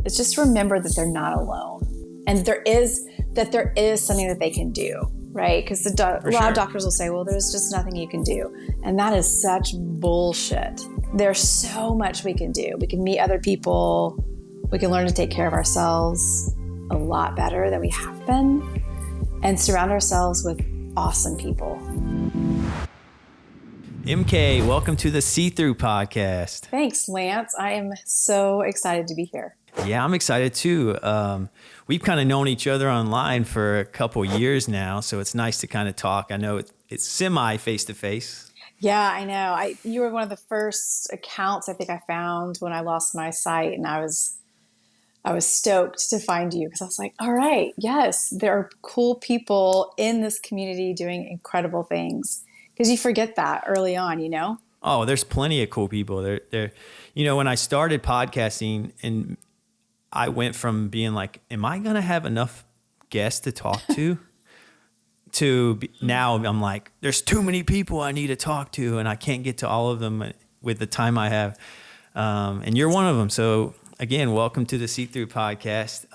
is just remember that they're not alone. And there is something that they can do, right? Because a lot of doctors will say, well, there's just nothing you can do. And that is such bullshit. There's so much we can do. We can meet other people. We can learn to take care of ourselves a lot better than we have been, and surround ourselves with awesome people. MK, welcome to the See-Through podcast. Thanks, Lance. I am so excited to be here. Yeah, I'm excited too. We've kind of known each other online for a couple years now, so it's nice to kind of talk. I know it's semi face-to-face. Yeah, I know. You were one of the first accounts I think I found when I lost my sight, and I was stoked to find you because I was like, all right, yes, there are cool people in this community doing incredible things. Because you forget that early on, you know? Oh, there's plenty of cool people. There, when I started podcasting, and I went from being like, am I going to have enough guests to talk to? Now I'm like, there's too many people I need to talk to, and I can't get to all of them with the time I have. And you're one of them. So again, welcome to the See-Through podcast.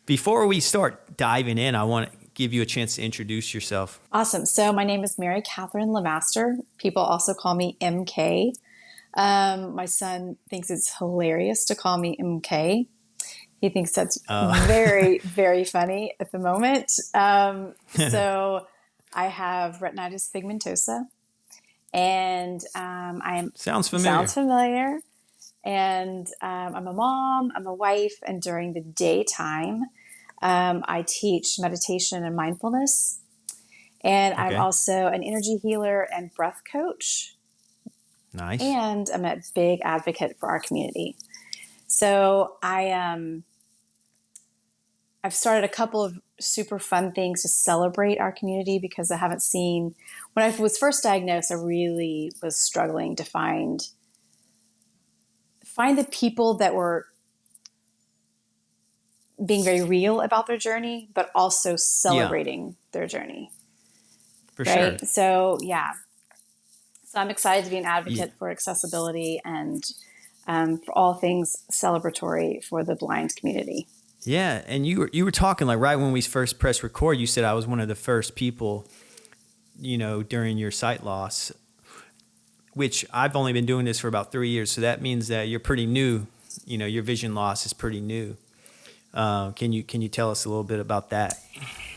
Before we start diving in, I want to give you a chance to introduce yourself. Awesome. So my name is Kathryn LeMaster. People also call me MK. My son thinks it's hilarious to call me MK. He thinks that's very, very funny at the moment. So I have retinitis pigmentosa, and I am sounds familiar. And I'm a mom, I'm a wife, and during the daytime, I teach meditation and mindfulness. And okay. I'm also an energy healer and breath coach. Nice. And I'm a big advocate for our community. So I've started a couple of super fun things to celebrate our community because I haven't seen, when I was first diagnosed, I really was struggling to find the people that were being very real about their journey, but also celebrating their journey. For sure. So, yeah. So I'm excited to be an advocate for accessibility and for all things celebratory for the blind community. Yeah, and you were talking like right when we first pressed record, you said I was one of the first people, during your sight loss, which I've only been doing this for about 3 years. So that means that you're pretty new. Your vision loss is pretty new. Can you tell us a little bit about that?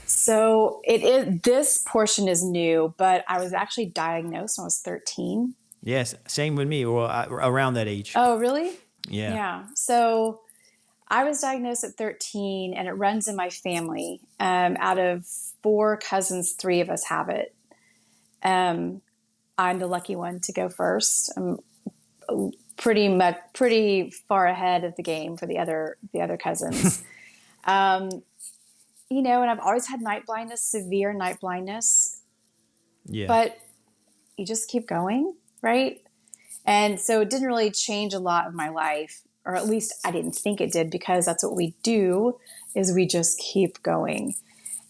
So this portion is new, but I was actually diagnosed when I was 13. Yes, same with me. Well, around that age. Oh, really? Yeah. Yeah. So I was diagnosed at 13, and it runs in my family. Out of 4 cousins, 3 of us have it. I'm the lucky one to go first. I'm pretty far ahead of the game for the other cousins. And I've always had night blindness, severe night blindness. Yeah. But you just keep going, right? And so it didn't really change a lot of my life, or at least I didn't think it did, because that's what we do, is we just keep going.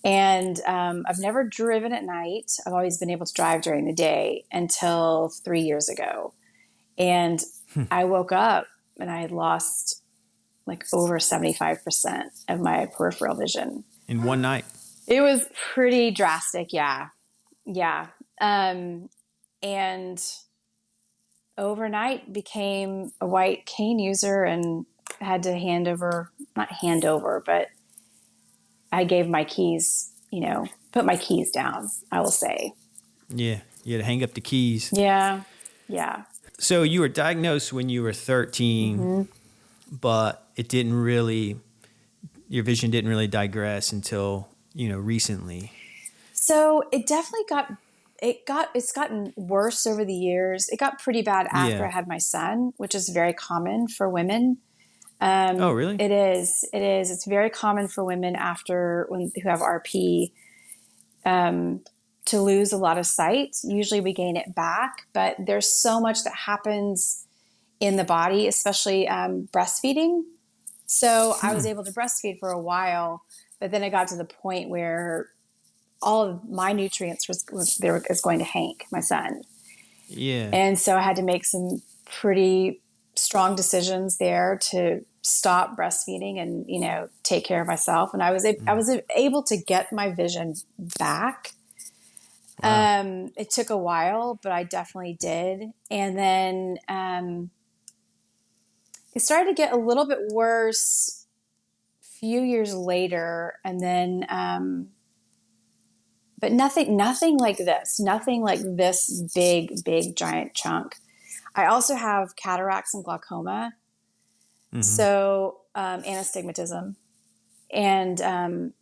And I've never driven at night. I've always been able to drive during the day until 3 years ago. And I woke up and I had lost like over 75% of my peripheral vision. In one night? It was pretty drastic, yeah. Yeah. And overnight became a white cane user and had to but I gave my keys, put my keys down, I will say. Yeah. You had to hang up the keys. Yeah. Yeah. So you were diagnosed when you were 13, but your vision didn't really digress until, recently. So it definitely it's gotten worse over the years. It got pretty bad after I had my son, which is very common for women. Oh, really? It is. It's very common for women who have RP to lose a lot of sight. Usually we gain it back, but there's so much that happens in the body, especially breastfeeding. So I was able to breastfeed for a while, but then it got to the point where all of my nutrients was going to Hank, my son. Yeah. And so I had to make some pretty strong decisions there to stop breastfeeding and, take care of myself. And I was able to get my vision back. Wow. It took a while, but I definitely did. And then, it started to get a little bit worse a few years later. And then, but nothing like this big, giant chunk. I also have cataracts and glaucoma. Mm-hmm. So, and astigmatism. And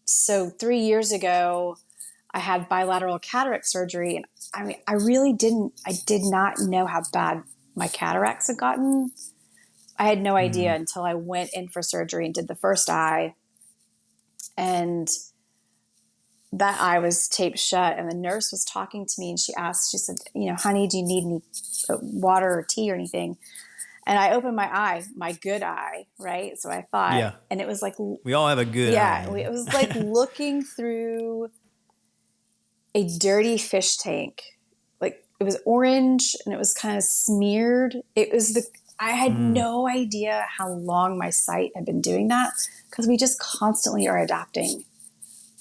so 3 years ago, I had bilateral cataract surgery. And I mean, I did not know how bad my cataracts had gotten. I had no idea until I went in for surgery and did the first eye. And that eye was taped shut. And the nurse was talking to me and she said, honey, do you need any water or tea or anything? And I opened my eye, my good eye, right? So I thought, Yeah. and it was like, We all have a good yeah, eye. it was like looking through a dirty fish tank. Like it was orange and it was kind of smeared. I had no idea how long my sight had been doing that because we just constantly are adapting.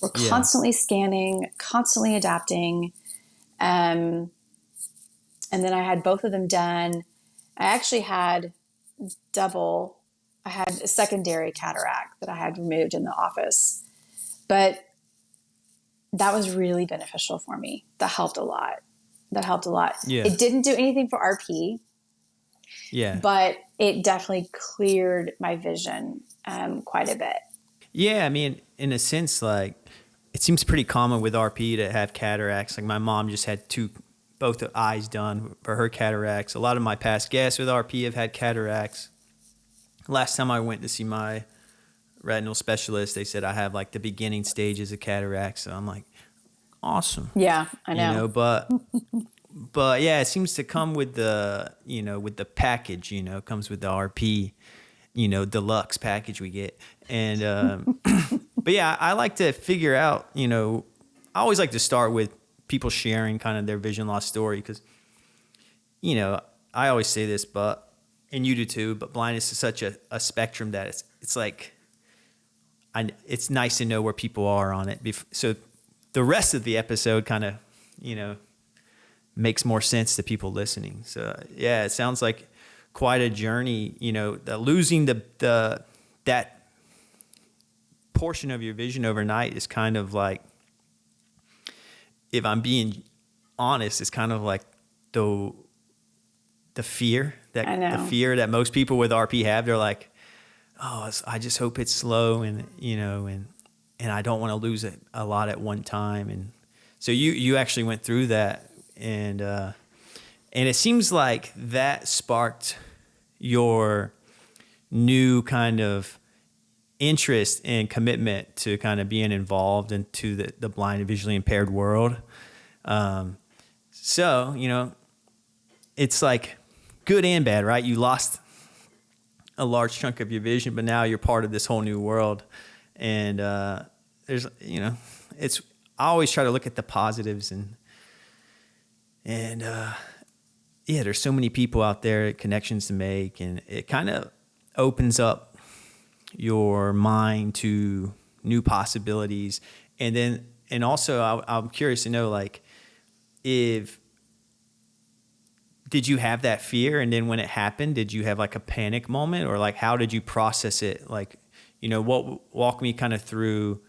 We're Yeah. constantly scanning, constantly adapting. And then I had both of them done. I actually had double. I had a secondary cataract that I had removed in the office, but that was really beneficial for me. That helped a lot. Yeah. It didn't do anything for RP, Yeah. but it definitely cleared my vision quite a bit. Yeah. I mean, in a sense, like it seems pretty common with RP to have cataracts. Like my mom just had both eyes done for her cataracts. A lot of my past guests with RP have had cataracts. Last time I went to see my retinal specialist, they said I have like the beginning stages of cataracts. So I'm like, awesome. Yeah, I know. But yeah, it seems to come with with the package, comes with the RP, deluxe package we get. And, but yeah, I like to figure out, I always like to start with people sharing kind of their vision loss story because, I always say this, and you do too, but blindness is such a spectrum that it's like, it's nice to know where people are on it. So the rest of the episode kind of, makes more sense to people listening. So yeah, it sounds like quite a journey, losing that portion of your vision overnight is kind of like, if I'm being honest, it's kind of like the fear I know. that most people with RP have. They're like, oh, I just hope it's slow and I don't want to lose it a lot at one time. And so you actually went through that. And it seems like that sparked your new kind of interest and commitment to kind of being involved into the blind and visually impaired world. So, it's like good and bad, right? You lost a large chunk of your vision, but now you're part of this whole new world. And there's, I always try to look at the positives and yeah, there's so many people out there, connections to make, and it kind of opens up your mind to new possibilities. And also I'm curious to know, like, did you have that fear? And then when it happened, did you have like a panic moment, or like, how did you process it? Like, walk me kind of through,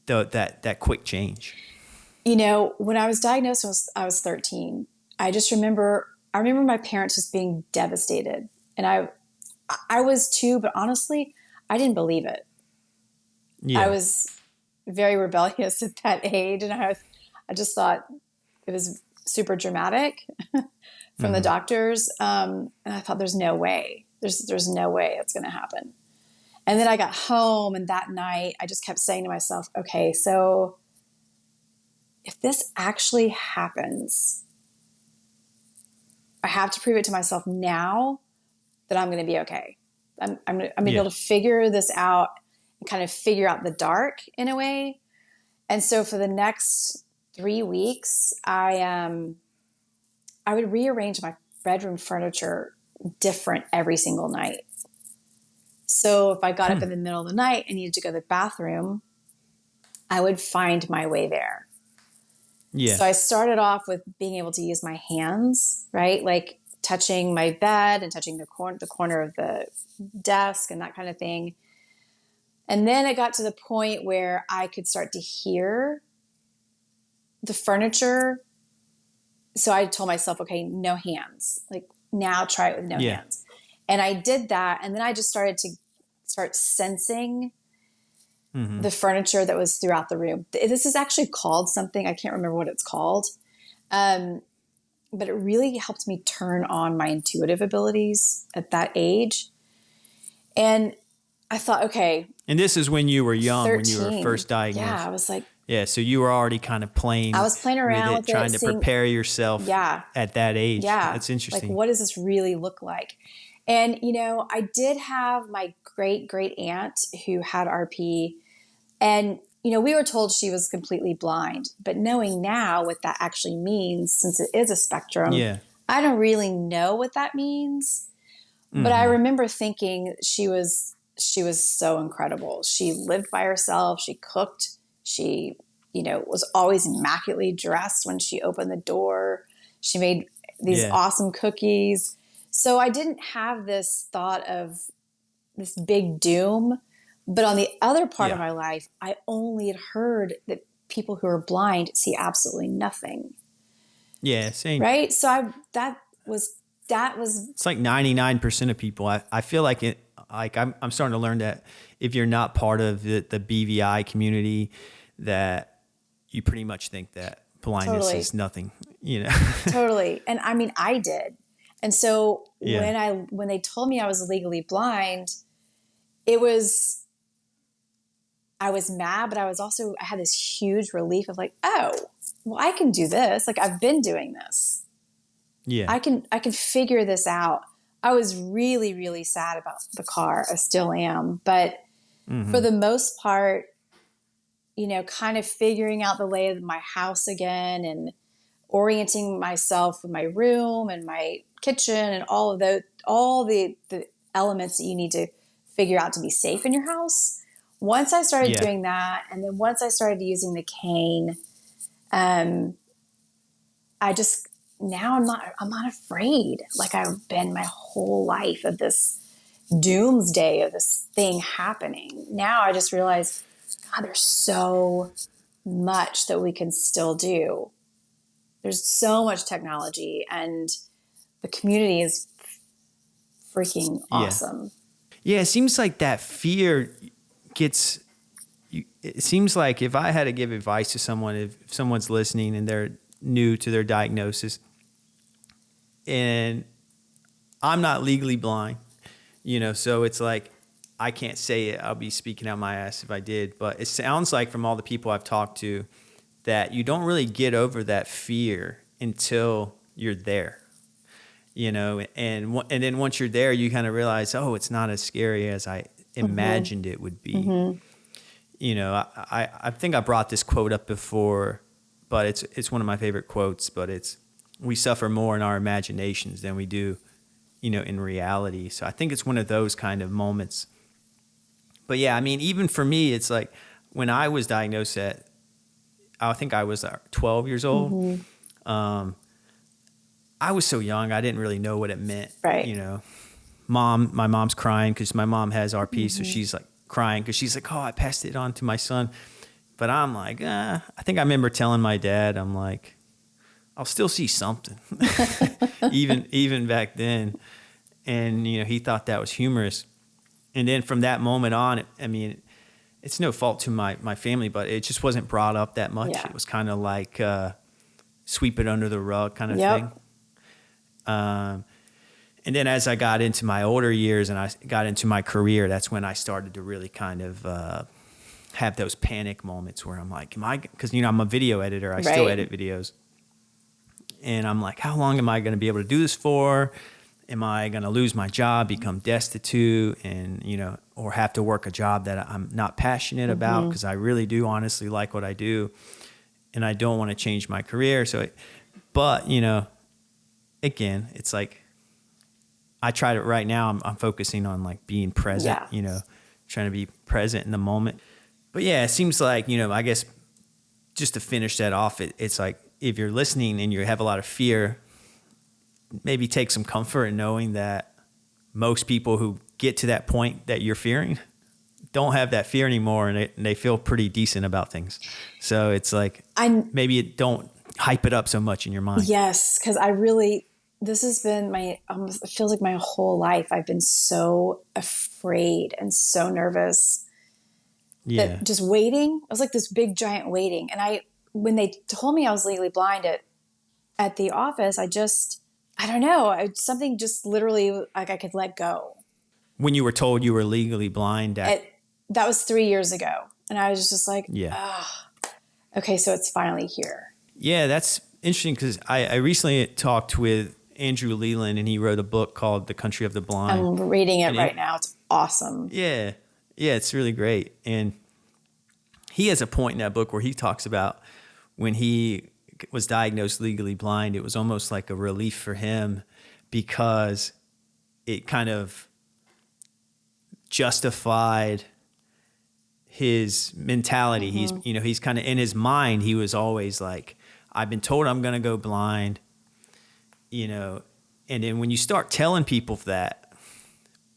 that quick change. When I was diagnosed, I was 13. I remember my parents just being devastated. And I was too, but honestly, I didn't believe it. I Yeah. was very rebellious at that age. And I just thought it was super dramatic from the Mm-hmm. doctors. And I thought there's no way, there's no way it's going to happen. And then I got home, and that night I just kept saying to myself, okay, so if this actually happens, I have to prove it to myself now that I'm going to be okay. I'm going to be Yeah. able to figure this out and kind of figure out the dark in a way. And so for the next 3 weeks, I would rearrange my bedroom furniture different every single night. So if I got up in the middle of the night and needed to go to the bathroom, I would find my way there. Yeah. So I started off with being able to use my hands, right? Like touching my bed and touching the corner of the desk and that kind of thing. And then it got to the point where I could start to hear the furniture. So I told myself, okay, no hands. Like now try it with no Yeah. hands. And I did that. And then I just started to start sensing the furniture that was throughout the room. This is actually called something. I can't remember what it's called. But it really helped me turn on my intuitive abilities at that age. And I thought, okay. And this is when you were young, 13. when you were first diagnosed. Yeah, I was like. Yeah, so you were already kind of playing. I was playing around with it, trying to prepare yourself. Yeah. At that age. Yeah, that's interesting. Like, what does this really look like? And I did have my great aunt who had RP, and we were told she was completely blind. But knowing now what that actually means, since it is a spectrum, I don't really know what that means. But I remember thinking she was so incredible. She lived by herself. She cooked. She, was always immaculately dressed when she opened the door. She made these awesome cookies. So I didn't have this thought of this big doom. But on the other part of my life, I only had heard that people who are blind see absolutely nothing. Yeah, same. Right? So that was. It's like 99% of people. I feel like it. Like I'm starting to learn that if you're not part of the BVI community, that you pretty much think that blindness is nothing. Totally. And I mean, I did. And so when they told me I was legally blind, I was mad, but I had this huge relief of like, oh, well, I can do this. Like, I've been doing this. Yeah. I can figure this out. I was really, really sad about the car. I still am. But for the most part, kind of figuring out the lay of my house again and orienting myself with my room and my kitchen and all the elements that you need to figure out to be safe in your house. Once I started doing that, and then once I started using the cane, now I'm not afraid like I've been my whole life of this doomsday of this thing happening. Now I just realize, God, there's so much that we can still do. There's so much technology, and the community is freaking awesome. Yeah, it seems like that fear gets. It seems like if I had to give advice to someone, if someone's listening and they're new to their diagnosis, and I'm not legally blind, so it's like I can't say it. I'll be speaking out my ass if I did. But it sounds like from all the people I've talked to that you don't really get over that fear until you're there, and then once you're there, you kind of realize, oh, it's not as scary as I imagined it would be. I think I brought this quote up before, but it's one of my favorite quotes, but it's, we suffer more in our imaginations than we do, in reality. So I think it's one of those kind of moments. But yeah, I mean, even for me, it's like when I was diagnosed I think I was 12 years old. I was so young, I didn't really know what it meant. Right. My mom's crying because my mom has RP. So she's like crying because she's like, oh, I passed it on to my son. But I'm like, I think I remember telling my dad, I'm like, I'll still see something, even back then. And, he thought that was humorous. And then from that moment on, it's no fault to my family, but it just wasn't brought up that much. Yeah. It was kind of like sweep it under the rug kind of thing. And then as I got into my older years and I got into my career, that's when I started to really kind of have those panic moments where I'm like, because, I'm a video editor. I still edit videos. And I'm like, how long am I going to be able to do this for? Am I going to lose my job, become destitute, and, or have to work a job that I'm not passionate about? Because I really do honestly like what I do, and I don't want to change my career. But, again, it's like I tried it right now. I'm focusing on like being present, Yeah. you know, trying to be present in the moment. But yeah, it seems like, you know, I guess just to finish that off, it's like if you're listening and you have a lot of fear, maybe take some comfort in knowing that most people who get to that point that you're fearing don't have that fear anymore, and they feel pretty decent about things. So it's like maybe it don't hype it up so much in your mind. Yes, because this has been almost, it feels like my whole life. I've been so afraid and so nervous Yeah. that just waiting, I was like this big giant waiting. And when they told me I was legally blind at the office, I don't know, something just literally like I could let go. When you were told you were legally blind That was 3 years ago. And I was just like, yeah. Okay, so it's finally here. Yeah, that's interesting because I recently talked with Andrew Leland, and he wrote a book called The Country of the Blind. I'm reading it right now. It's awesome. Yeah. Yeah, it's really great. And he has a point in that book where he talks about when he was diagnosed legally blind, it was almost like a relief for him because it kind of justified his mentality. He's kind of in his mind. He was always like, I've been told I'm going to go blind, and then when you start telling people that,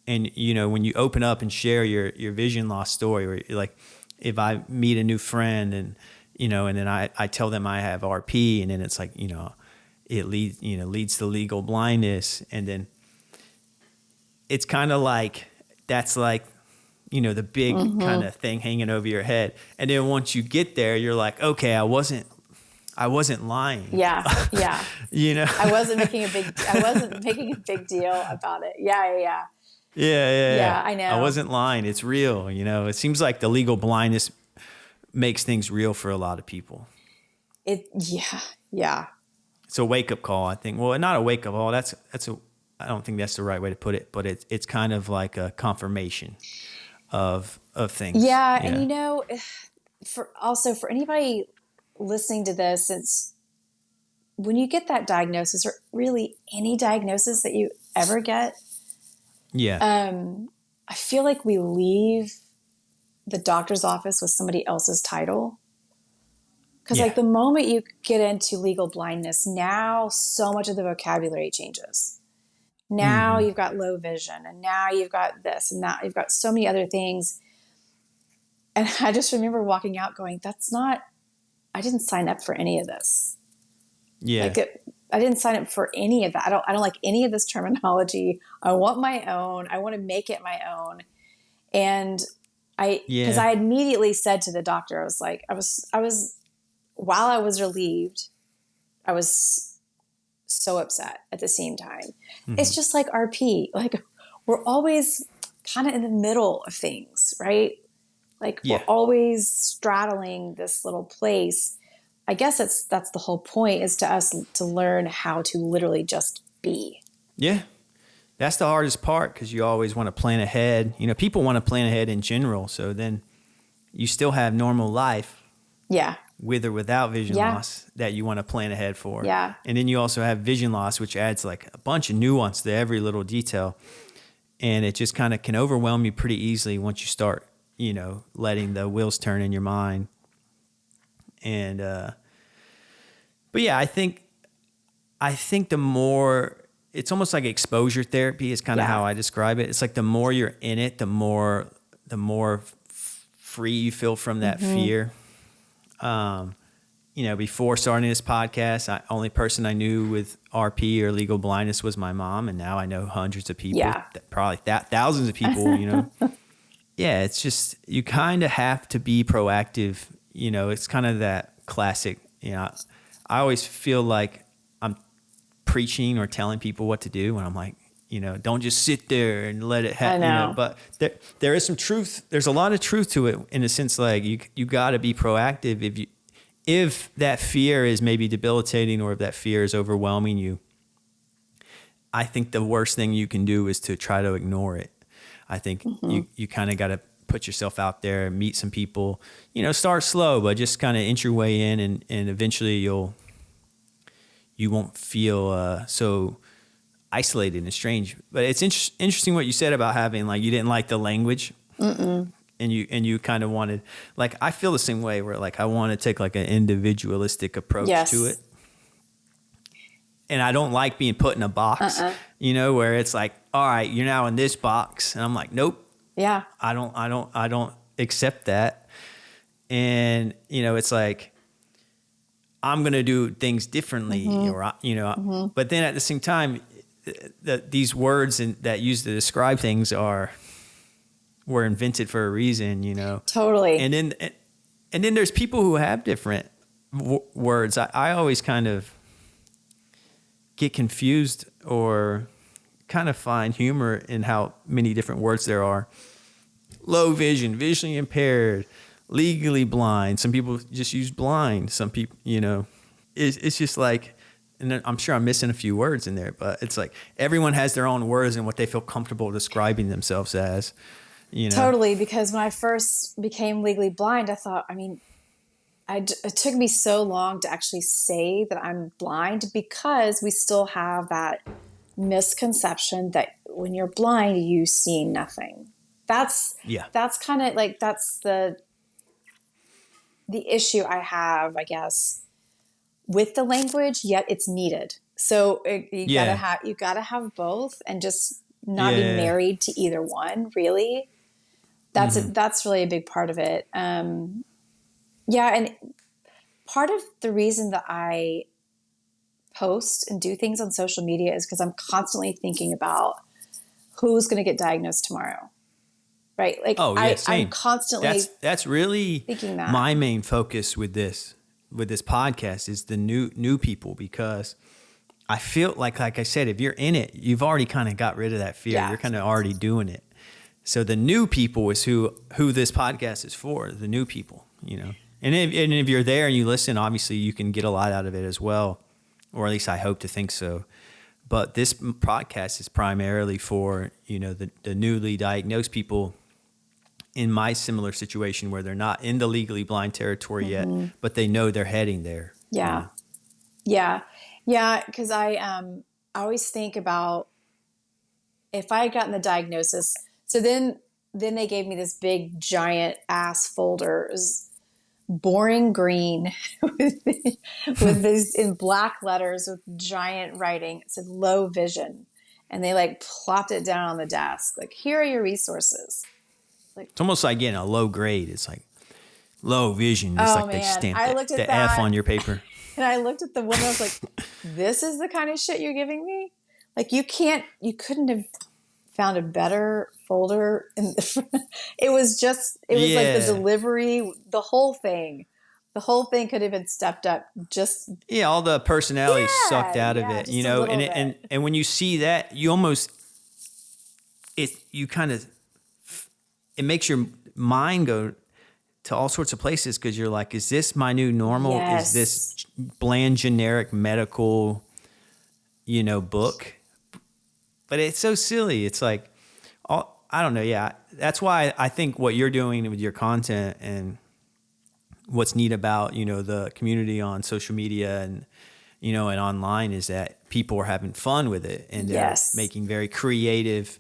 and, when you open up and share your vision loss story, or like if I meet a new friend and then I tell them I have RP, and then it's like, it leads to legal blindness. And then it's kind of like, that's like, the big kind of thing hanging over your head. And then once you get there, you're like, okay, I wasn't lying. Yeah. Yeah. I wasn't making a big deal about it. Yeah. Yeah, I know. I wasn't lying. It's real. It seems like the legal blindness makes things real for a lot of people. Yeah. It's a wake up call, I think. Well, not a wake up call. I don't think that's the right way to put it, but it's kind of like a confirmation of things. Yeah. And for anybody listening to this, it's when you get that diagnosis, or really any diagnosis that you ever get, I feel like we leave the doctor's office with somebody else's title. Because like the moment you get into legal blindness, now so much of the vocabulary changes. Now you've got low vision, and now you've got this, and now you've got so many other things. And I just remember walking out going, I didn't sign up for any of this. Yeah. I didn't sign up for any of that. I don't like any of this terminology. I want my own. I want to make it my own. And because I immediately said to the doctor, I was like, while I was relieved, I was so upset at the same time. It's just like RP. Like we're always kind of in the middle of things, right? Like we're always straddling this little place. I guess that's the whole point, is to us to learn how to literally just be. Yeah. That's the hardest part, because you always want to plan ahead. People want to plan ahead in general. So then you still have normal life. Yeah. With or without vision loss that you want to plan ahead for. Yeah. And then you also have vision loss, which adds like a bunch of nuance to every little detail. And it just kind of can overwhelm you pretty easily once you start, letting the wheels turn in your mind. And, but yeah, I think the more, it's almost like exposure therapy is kind of how I describe it. It's like the more you're in it, the more free you feel from that fear. Before starting this podcast, the only person I knew with RP or legal blindness was my mom. And now I know hundreds of people, probably thousands of people, Yeah, it's just, you kind of have to be proactive. It's kind of that classic, I always feel like I'm preaching or telling people what to do. And I'm like, don't just sit there and let it happen. But there is some truth. There's a lot of truth to it, in a sense, like you got to be proactive. If that fear is maybe debilitating, or if that fear is overwhelming you, I think the worst thing you can do is to try to ignore it. I think you kind of got to put yourself out there and meet some people, start slow, but just kind of inch your way in, and eventually you won't feel so isolated and strange. But it's interesting what you said about having, like, you didn't like the language. Mm-mm. And you kind of wanted, like, I feel the same way where, like, I want to take like an individualistic approach to it. And I don't like being put in a box, where it's like, all right, you're now in this box. And I'm like, nope. Yeah. I don't accept that. And, it's like, I'm going to do things differently, but then at the same time, these words that used to describe things were invented for a reason, Totally. And then there's people who have different words. I always kind of get confused or kind of find humor in how many different words there are. Low vision, visually impaired, legally blind. Some people just use blind. Some people, it's just like, and I'm sure I'm missing a few words in there, but it's like everyone has their own words and what they feel comfortable describing themselves as. Totally, because when I first became legally blind, I thought, it took me so long to actually say that I'm blind because we still have that misconception that when you're blind, you see nothing. That's kind of like, that's the issue I have, I guess, with the language, yet it's needed. So you gotta have both and just not be married to either one, really. That's really a big part of it. And part of the reason that I post and do things on social media is because I'm constantly thinking about who's going to get diagnosed tomorrow, right? Like, I'm constantly that's really thinking that. My main focus with this podcast is the new people, because I feel like I said, if you're in it, you've already kind of got rid of that fear. Yeah. You're kind of already doing it. So the new people is who this podcast is for, the new people, And if you're there and you listen, obviously you can get a lot out of it as well, or at least I hope to think so. But this podcast is primarily for, the newly diagnosed people in my similar situation where they're not in the legally blind territory yet, but they know they're heading there. Yeah. Yeah. Because I always think about if I had gotten the diagnosis. So then they gave me this big giant ass folder. It was boring green with these in black letters with giant writing. It said low vision. And they like plopped it down on the desk. Like, here are your resources. Like, it's almost like getting a low grade. It's like low vision. It's like they stamped the F on your paper. And I looked at the woman. I was like, this is the kind of shit you're giving me? Like, you couldn't have found a better folder. It was like the delivery, the whole thing could have been stepped up. Just all the personality sucked out of it, and when you see that, you almost it makes your mind go to all sorts of places, because you're like, is this my new normal? Yes. Is this bland generic medical book? But it's so silly. It's like, I don't know. Yeah. That's why I think what you're doing with your content and what's neat about, the community on social media and, and online is that people are having fun with it, and they're making very creative,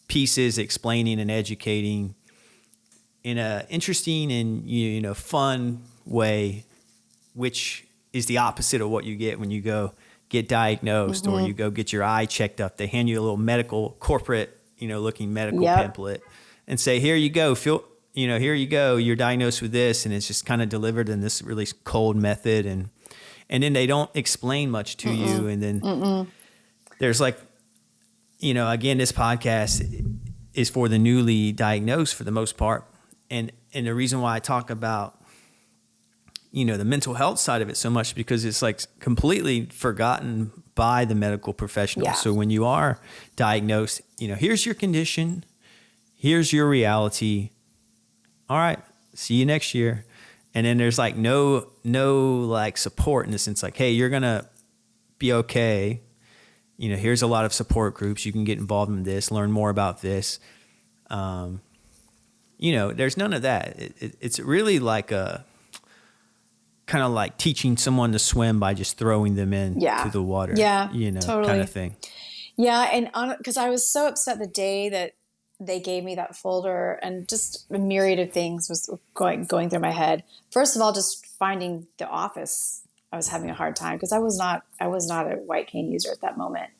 pieces, explaining and educating in a interesting and, fun way, which is the opposite of what you get when you go get diagnosed or you go get your eye checked up. They hand you a little corporate, looking medical pamphlet and say, here you go, here you go, you're diagnosed with this. And it's just kind of delivered in this really cold method. And then they don't explain much to you. And then there's like, again, this podcast is for the newly diagnosed for the most part. And the reason why I talk about, the mental health side of it so much, because it's like completely forgotten by the medical professionals. Yeah. So when you are diagnosed, here's your condition, here's your reality. All right, see you next year. And then there's like no like support in the sense like, hey, you're going to be okay. Here's a lot of support groups. You can get involved in this, learn more about this. There's none of that. It's really like kind of like teaching someone to swim by just throwing them into the water, Yeah, kind totally. of thing. Yeah. And because I was so upset the day that they gave me that folder, and just a myriad of things was going through my head. First of all, just finding the office, I was having a hard time because I was not a white cane user at that moment.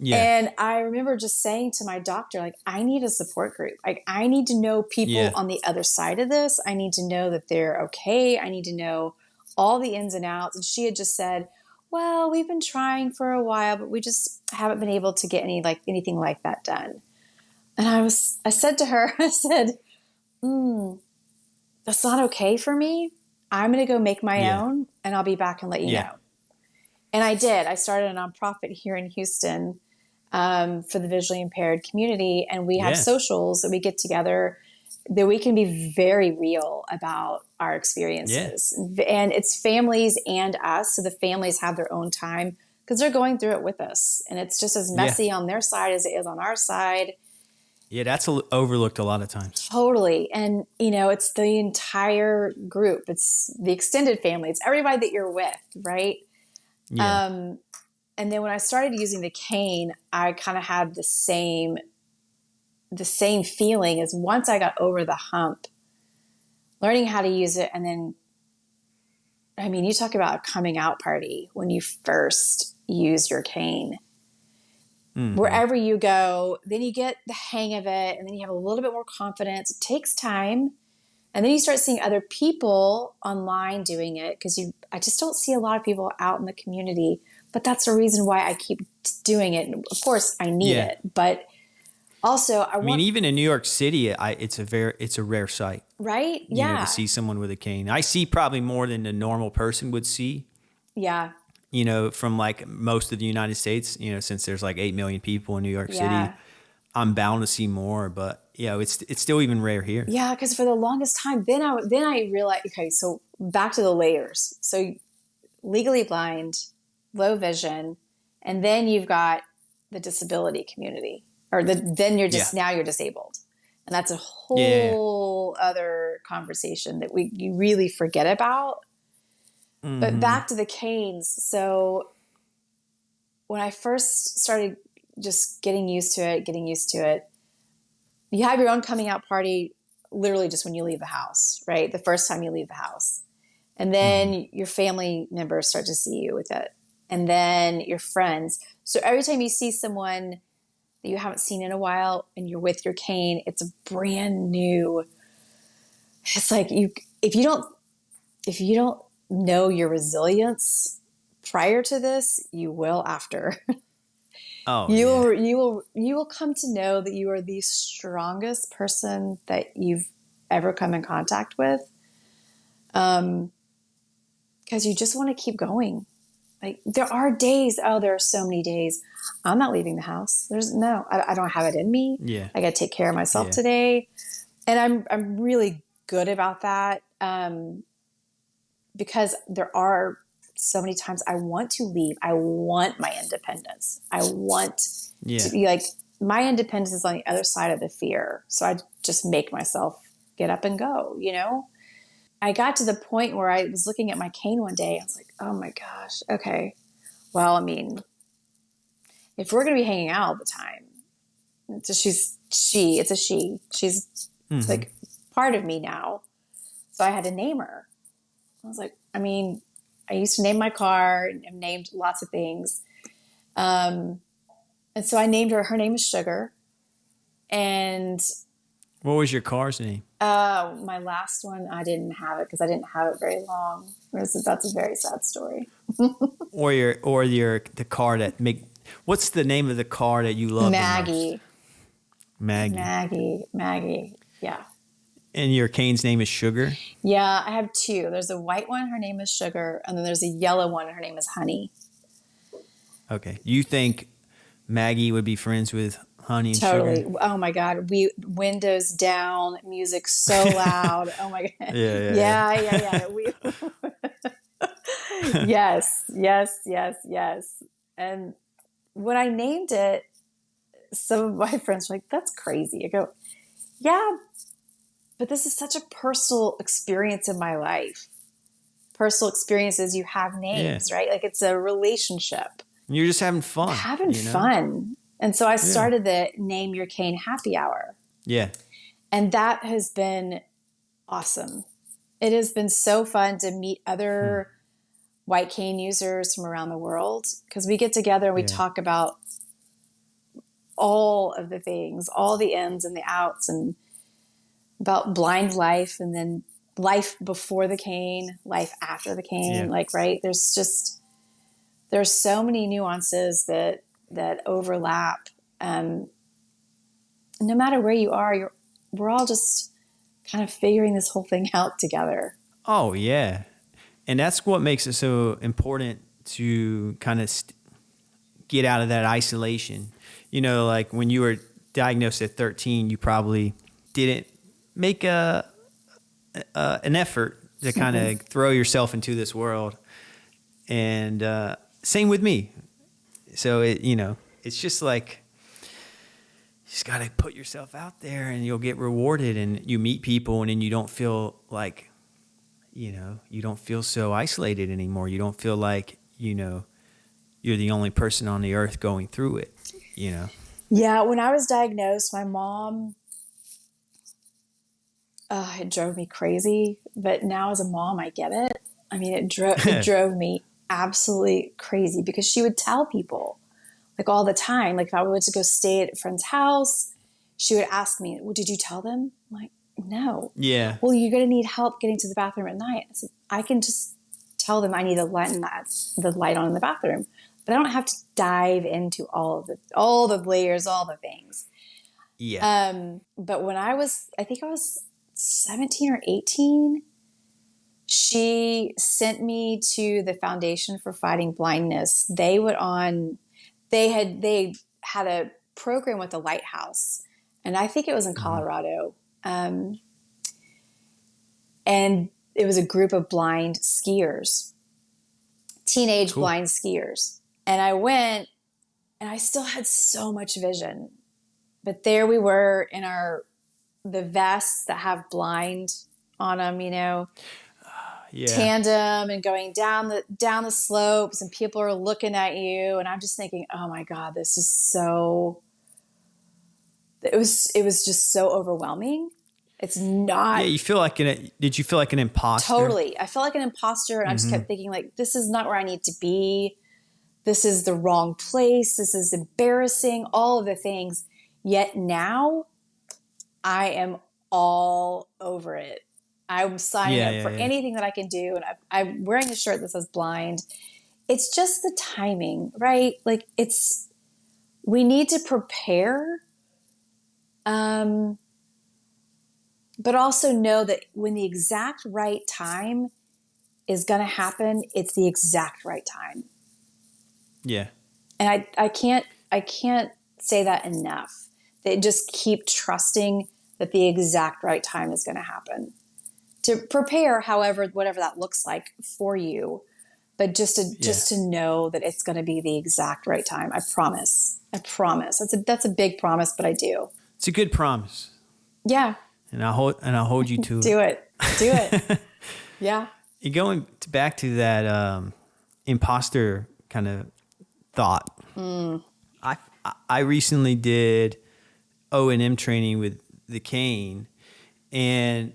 Yeah. And I remember just saying to my doctor, like, I need a support group. Like, I need to know people Yeah. on the other side of this. I need to know that they're okay. I need to know all the ins and outs. And she had just said, well, we've been trying for a while, but we just haven't been able to get anything like that done. And I said to her, I said, that's not okay for me. I'm going to go make my Yeah. own, and I'll be back and let you Yeah. know. And I did. I started a nonprofit here in Houston for the visually impaired community. And we have Yeah. socials that we get together that we can be very real about our Yeah. experiences. And it's families and us. So the families have their own time because they're going through it with us. And it's just as Yeah. messy on their side as it is on our side. Yeah. That's overlooked a lot of times. Totally. And, it's the entire group, it's the extended family, it's everybody that you're with, right? Yeah. And then when I started using the cane, I kind of had the same feeling as once I got over the hump, learning how to use it. And then, I mean, you talk about a coming out party when you first use your cane. Mm-hmm. Wherever you go, then you get the hang of it, and then you have a little bit more confidence. It takes time. And then you start seeing other people online doing it because I just don't see a lot of people out in the community. But that's the reason why I keep doing it. And of course, I need it, but also I mean, even in New York City, it's a rare sight, right? to see someone with a cane. I see probably more than a normal person would see. Yeah. From like most of the United States, since there's like 8 million people in New York Yeah. City, I'm bound to see more, but it's still even rare here. Yeah, because for the longest time, then I realized, okay, so back to the layers. So legally blind, low vision, and then you've got the disability community, or then you're just now you're disabled, and that's a whole other conversation that you really forget about. Mm-hmm. But back to the canes. So when I first started just getting used to it, you have your own coming out party literally just when you leave the house, right? The first time you leave the house. And then your family members start to see you with it. And then your friends. So every time you see someone that you haven't seen in a while and you're with your cane, it's a brand new. It's like if you don't know your resilience prior to this, you will after. Oh, you will come to know that you are the strongest person that you've ever come in contact with. Because you just want to keep going. Like there are so many days I'm not leaving the house. I don't have it in me. Yeah. I got to take care of myself today. And I'm really good about that. Because there are so many times I want to leave. I want my independence. I want to be like, my independence is on the other side of the fear. So I just make myself get up and go, I got to the point where I was looking at my cane one day. I was like, oh my gosh. Okay. Well, I mean, if we're going to be hanging out all the time, it's a she, she's like part of me now. So I had to name her. I was like, I mean, I used to name my car and named lots of things. And so I named her. Her name is Sugar. And what was your car's name? my last one, I didn't have it because I didn't have it very long. That's a very sad story. the car what's the name of the car that you love Maggie. the most? Maggie. Yeah. And your cane's name is Sugar? Yeah, I have two. There's a white one, her name is Sugar, and then there's a yellow one, her name is Honey. Okay. You think Maggie would be friends with Honey and Totally. Sugar? Oh my God. We windows down, music so loud. Oh my God. Yeah. Yes. And when I named it, some of my friends were like, that's crazy. I go, yeah, but this is such a personal experience in my life. personal experiences, you have Yeah. names, right? Like it's a relationship. You're just having fun, Having fun. And so I Yeah. started the Name Your Cane Happy Hour. Yeah. And that has been awesome. It has been so fun to meet other white cane users from around the world, because we get together and we Yeah. talk about all of the things, all the ins and the outs, and about blind life, and then life before the cane, life after the cane. Yeah. Like, right, there's so many nuances that overlap. No matter where you are, we're all just kind of figuring this whole thing out together. Oh, yeah. And that's what makes it so important to kind of get out of that isolation. You know, like when you were diagnosed at 13, you probably didn't make an effort to kind of throw yourself into this world. And same with me. So, it's just like, you just got to put yourself out there and you'll get rewarded, and you meet people, and then you don't feel like, you don't feel so isolated anymore. You don't feel like, you're the only person on the earth going through it. Yeah, when I was diagnosed, my mom, it drove me crazy. But now as a mom, I get it. I mean, it drove me absolutely crazy, because she would tell people like all the time. Like if I went to go stay at a friend's house, she would ask me, well, did you tell them? I'm like, no. Yeah. Well, you're going to need help getting to the bathroom at night. I said, I can just tell them I need the light on in the bathroom, but I don't have to dive into all the layers, all the things. Yeah. But when I think I was 17 or 18, she sent me to the Foundation for Fighting Blindness. They had a program with the Lighthouse, and I think it was in Colorado. And it was a group of blind skiers, teenage Cool. blind skiers. And I went, and I still had so much vision. But there we were in the vests that have blind on them, Yeah. tandem, and going down the slopes, and people are looking at you, and I'm just thinking, oh my God, this is so. It was just so overwhelming. It's not. Yeah. Did you feel like an imposter? Totally. I felt like an imposter, and I just kept thinking, like, this is not where I need to be. This is the wrong place. This is embarrassing, all of the things. Yet now I am all over it. I'm signing up for anything that I can do. And I'm wearing a shirt that says blind. It's just the timing, right? Like we need to prepare. But also know that when the exact right time is going to happen, it's the exact right time. Yeah. And I can't say that enough. They just keep trusting that the exact right time is going to happen. To prepare, whatever that looks like for you, but just to know that it's going to be the exact right time. I promise. That's a big promise, but I do. It's a good promise. Yeah. And I'll hold you to Do it. Yeah. Going back to that imposter kind of thought. I recently did O&M training with the cane, and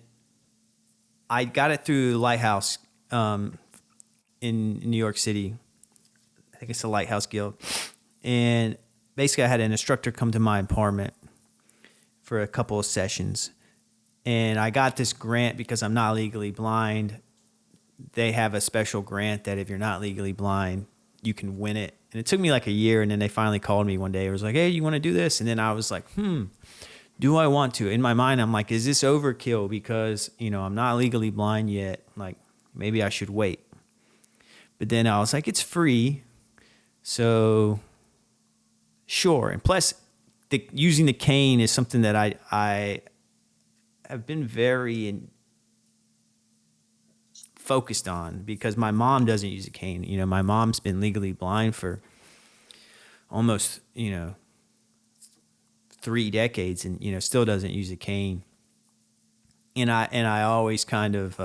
I got it through the Lighthouse in New York City. I think it's the Lighthouse Guild. And basically I had an instructor come to my apartment for a couple of sessions. And I got this grant because I'm not legally blind. They have a special grant that if you're not legally blind, you can win it. And it took me like a year, and then they finally called me one day. It was like, hey, you want to do this? And then I was like, do I want to? In my mind, I'm like, is this overkill? Because, I'm not legally blind yet. Like, maybe I should wait. But then I was like, it's free. So, sure. And plus, using the cane is something that I have been very focused on, because my mom doesn't use a cane. My mom's been legally blind for almost, 3 decades, and, still doesn't use a cane. And I always kind of,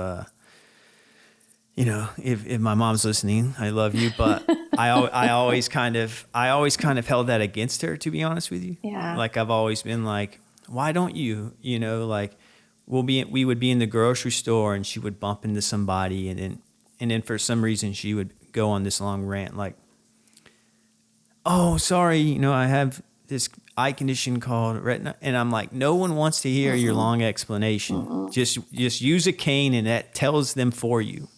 if my mom's listening, I love you, but I always kind of held that against her, to be honest with you. Yeah. Like I've always been like, why don't you, like we would be in the grocery store and she would bump into somebody and then for some reason she would go on this long rant like, oh, sorry, I have this eye condition called retina. And I'm like, no one wants to hear your long explanation. Just use a cane and that tells them for you.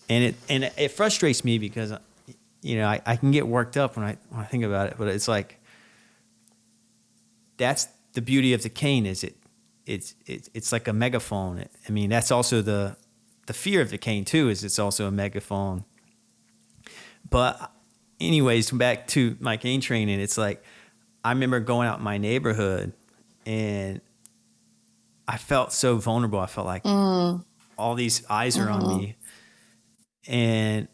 And it frustrates me because, I can get worked up when I think about it, but it's like, that's the beauty of the cane is it's like a megaphone. I mean, that's also the fear of the cane too, is it's also a megaphone. But anyways, back to my cane training, it's like, I remember going out in my neighborhood and I felt so vulnerable. I felt like all these eyes are on me. And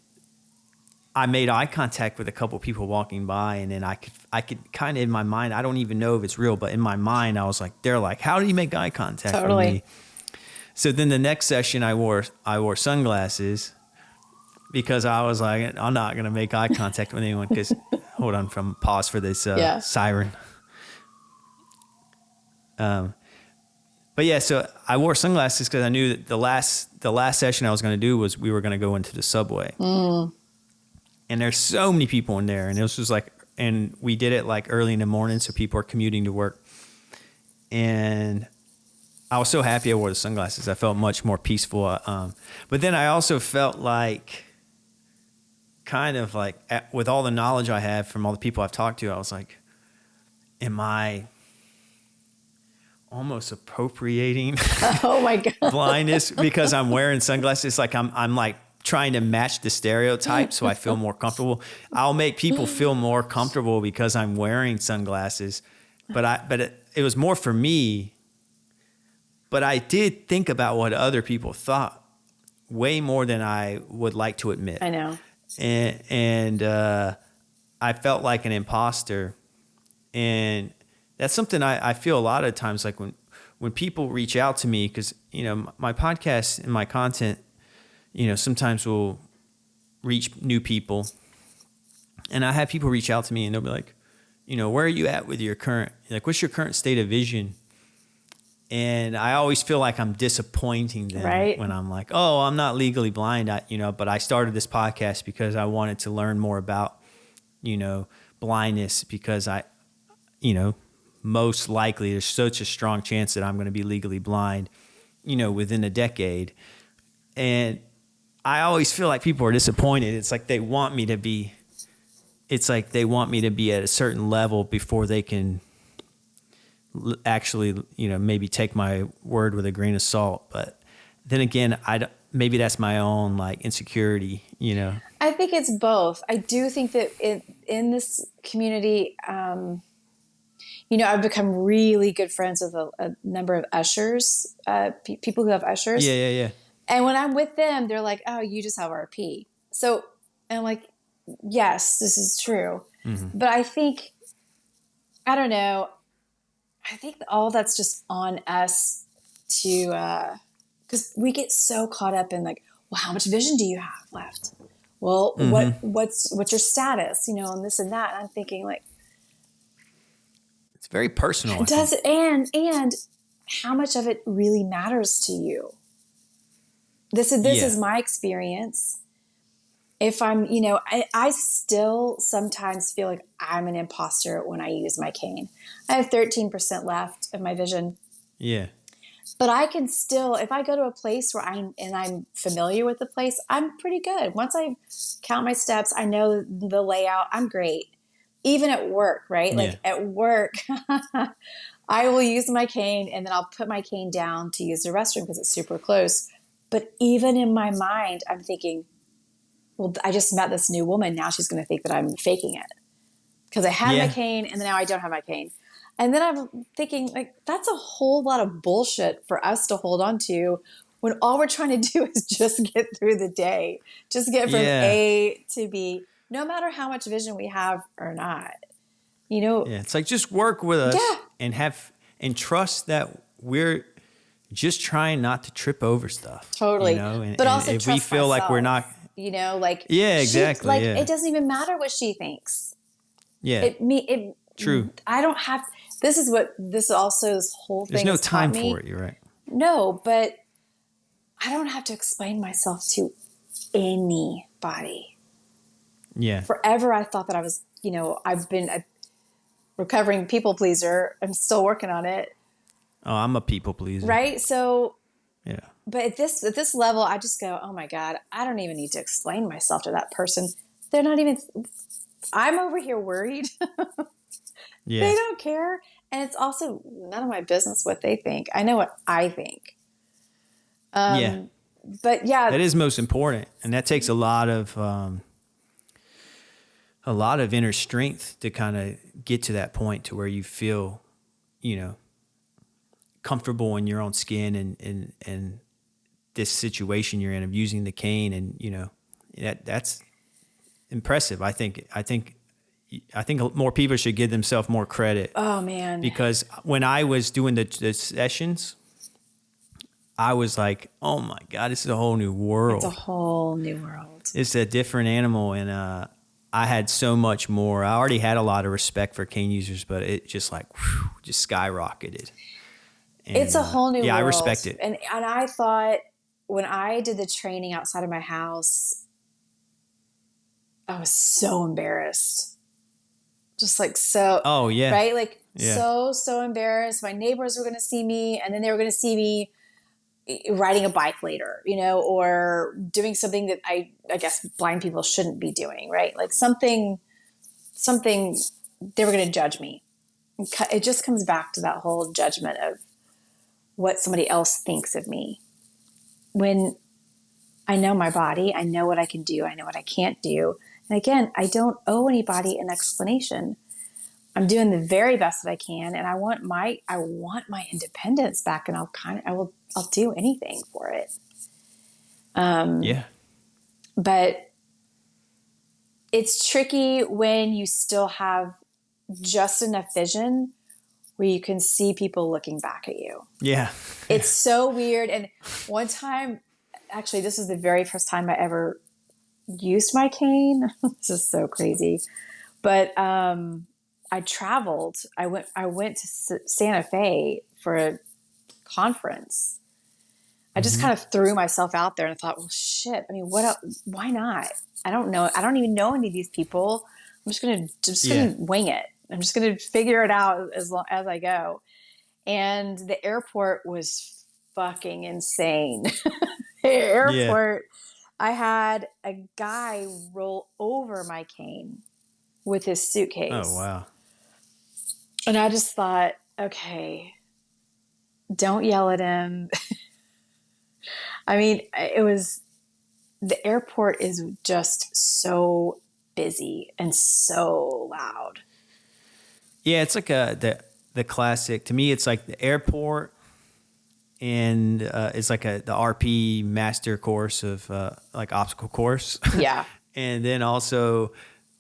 I made eye contact with a couple of people walking by, and then I could kind of in my mind, I don't even know if it's real, but in my mind, I was like, they're like, how do you make eye contact with me? So then the next session I wore sunglasses because I was like, I'm not going to make eye contact with anyone because, hold on, pause for this siren. But yeah, so I wore sunglasses because I knew that the last session I was going to do was we were going to go into the subway. And there's so many people in there. And it was just like, and we did it like early in the morning. So people are commuting to work. And I was so happy I wore the sunglasses. I felt much more peaceful. But then I also felt like, kind of like, with all the knowledge I have from all the people I've talked to, I was like, am I almost appropriating oh my God. blindness because I'm wearing sunglasses? Like I'm like trying to match the stereotype so I feel more comfortable. I'll make people feel more comfortable because I'm wearing sunglasses. But it was more for me. But I did think about what other people thought way more than I would like to admit. I know. And I felt like an imposter. And that's something I feel a lot of times, like when people reach out to me, because, my podcast and my content, sometimes will reach new people. And I have people reach out to me and they'll be like, where are you at with your what's your current state of vision? And I always feel like I'm disappointing them when I'm like, oh, I'm not legally blind, but I started this podcast because I wanted to learn more about, blindness because most likely there's such a strong chance that I'm going to be legally blind, within a decade. And I always feel like people are disappointed. It's like they want me to be at a certain level before they can actually, maybe take my word with a grain of salt. But then again, maybe that's my own insecurity, I think it's both. I do think that in this community, I've become really good friends with a number of ushers, people who have ushers. Yeah. And when I'm with them, they're like, oh, you just have RP. So I'm like, yes, this is true. Mm-hmm. But I think, I don't know, I think all that's just on us to, because we get so caught up in like, well, how much vision do you have left? Well, what's your status, and this and that. And I'm thinking like, it's very personal. Does it, and how much of it really matters to you? This is my experience. If I'm, I still sometimes feel like I'm an imposter when I use my cane. I have 13% left of my vision. Yeah. But I can still, if I go to a place where I'm familiar with the place, I'm pretty good. Once I count my steps, I know the layout, I'm great. Even at work, right? Like at work, I will use my cane and then I'll put my cane down to use the restroom because it's super close. But even in my mind, I'm thinking, well, I just met this new woman. Now she's going to think that I'm faking it because I had my cane and then now I don't have my cane. And then I'm thinking like, that's a whole lot of bullshit for us to hold on to when all we're trying to do is just get through the day, just get from A to B, no matter how much vision we have or not, Yeah, it's like just work with us and trust that just trying not to trip over stuff. Totally. You know, and, But and also if we trust feel like we're myself, not, like yeah, exactly. like Yeah. it doesn't even matter what she thinks. Yeah. True. I don't have, this also, this whole There's thing no has taught time me. for it. You're right. No, but I don't have to explain myself to anybody. Yeah. Forever I thought that I was, I've been a recovering people pleaser. I'm still working on it. Oh, I'm a people pleaser. Right? So, Yeah. but at this level, I just go, oh my God, I don't even need to explain myself to that person. They're not even, I'm over here worried. Yeah. They don't care. And it's also none of my business what they think. I know what I think. Yeah. But yeah. That is most important. And that takes a lot of inner strength to kind of get to that point to where you feel, comfortable in your own skin and this situation you're in of using the cane. And, that's impressive. I think more people should give themselves more credit. Oh man. Because when I was doing the sessions, I was like, oh my God, this is a whole new world. It's a whole new world. It's a different animal. And I had so much more. I already had a lot of respect for cane users, but it just just skyrocketed. And, it's a whole new world. Yeah, I respect it. And I thought when I did the training outside of my house, I was so embarrassed. Just like so. Oh, yeah. Right? Like yeah. so embarrassed. My neighbors were going to see me, and then they were going to see me riding a bike later, or doing something that I guess blind people shouldn't be doing, right? Like something they were going to judge me. It just comes back to that whole judgment of what somebody else thinks of me. When I know my body, I know what I can do, I know what I can't do. And again, I don't owe anybody an explanation. I'm doing the very best that I can, and I want my independence back, and I'll do anything for it. Yeah. But it's tricky when you still have just enough vision where you can see people looking back at you. Yeah. It's so weird. And one time, actually, this is the very first time I ever used my cane. This is so crazy. But I traveled. I went to Santa Fe for a conference. I just kind of threw myself out there and thought, well, shit. I mean, why not? I don't know. I don't even know any of these people. I'm just gonna wing it. I'm just gonna figure it out as I go. And the airport was fucking insane. The airport. Yeah. I had a guy roll over my cane with his suitcase. Oh, wow. And I just thought, okay, don't yell at him. I mean, the airport is just so busy and so loud. Yeah, it's like the classic. To me, it's like the airport, and it's like the RP master course of like obstacle course. Yeah. And then also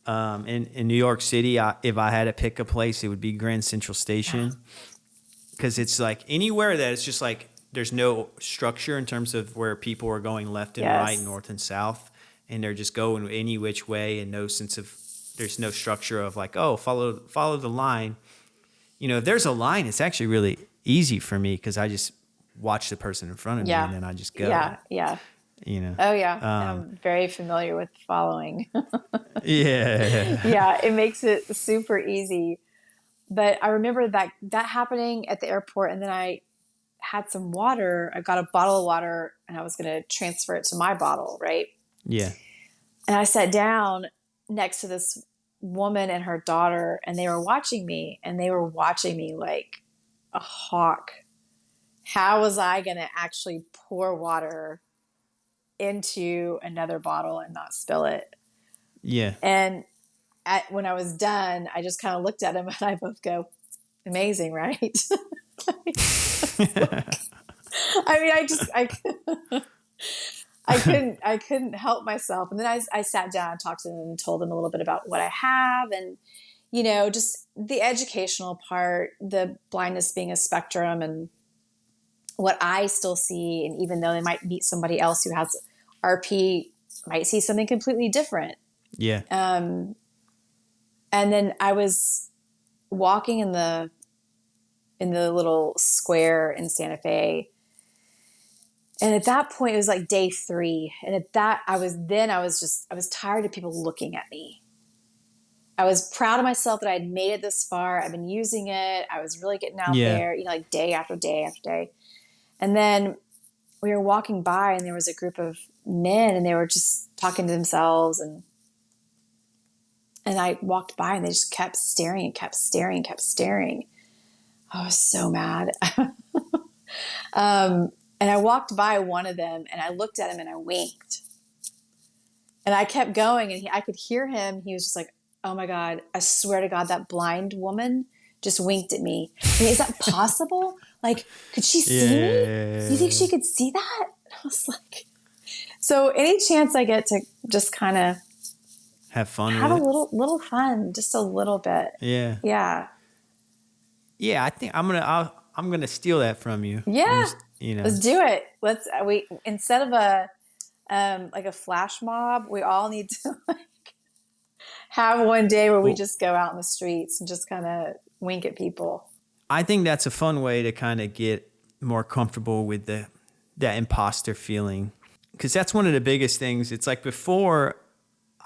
in New York City, if I had to pick a place, it would be Grand Central Station, because it's like anywhere that it's just like there's no structure in terms of where people are going left and right, north and south, and they're just going any which way, and no sense of there's no structure of like, oh, follow the line. If there's a line, it's actually really easy for me because I just watch the person in front of me and then I just go. Yeah. Oh yeah, I'm very familiar with following. Yeah. Yeah, it makes it super easy. But I remember that happening at the airport, and then I had some water. I got a bottle of water, and I was going to transfer it to my bottle, right? Yeah. And I sat down next to this woman and her daughter, and they were watching me, like a hawk. How was I going to actually pour water into another bottle and not spill it? Yeah. And when I was done, I just kind of looked at him, and I both go, amazing, right? I mean, I couldn't help myself. And then I sat down and talked to them and told them a little bit about what I have, and, just the educational part, the blindness being a spectrum, and what I still see, and even though they might meet somebody else who has RP, might see something completely different. Yeah. And then I was walking in the little square in Santa Fe. And at that point, it was like day 3. And at that, I was tired of people looking at me. I was proud of myself that I had made it this far. I've been using it. I was really getting out Yeah. there, like day after day after day. And then we were walking by and there was a group of men and they were just talking to themselves. And I walked by and they just kept staring and kept staring and kept staring. I was so mad. And I walked by one of them and I looked at him and I winked. And I kept going and I could hear him. He was just like, oh my God, I swear to God, that blind woman just winked at me. I mean, is that possible? Like, could she see me? Do you think she could see that? I was like, so any chance I get to just kind of have fun have with a little fun, just a little bit. Yeah. Yeah. Yeah. I think I'm going to steal that from you. Yeah. Let's do it. Instead of like a flash mob, we all need to have one day where we just go out in the streets and just kind of wink at people. I think that's a fun way to kind of get more comfortable with that imposter feeling. Because that's one of the biggest things. It's like before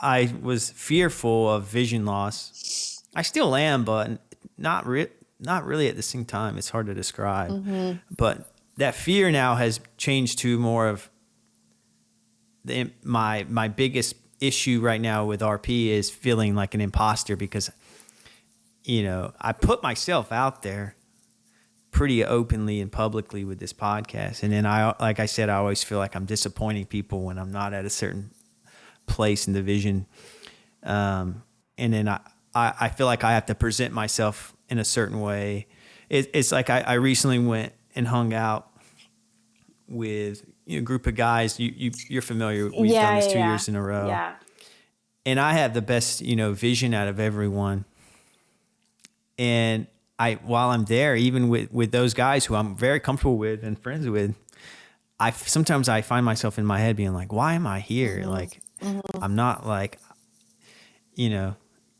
I was fearful of vision loss. I still am, but not really at the same time. It's hard to describe. Mm-hmm. But that fear now has changed to more of my biggest issue right now with RP is feeling like an imposter because, I put myself out there pretty openly and publicly with this podcast. And then like I said, I always feel like I'm disappointing people when I'm not at a certain place in the vision. And then I feel like I have to present myself in a certain way. It's like I recently went and hung out with a group of guys. You're familiar. We've done this 2 years in a row. Yeah. And I have the best, vision out of everyone. And while I'm there, even with those guys who I'm very comfortable with and friends with, sometimes I find myself in my head being like, why am I here? Mm-hmm. Like, mm-hmm. I'm not like, and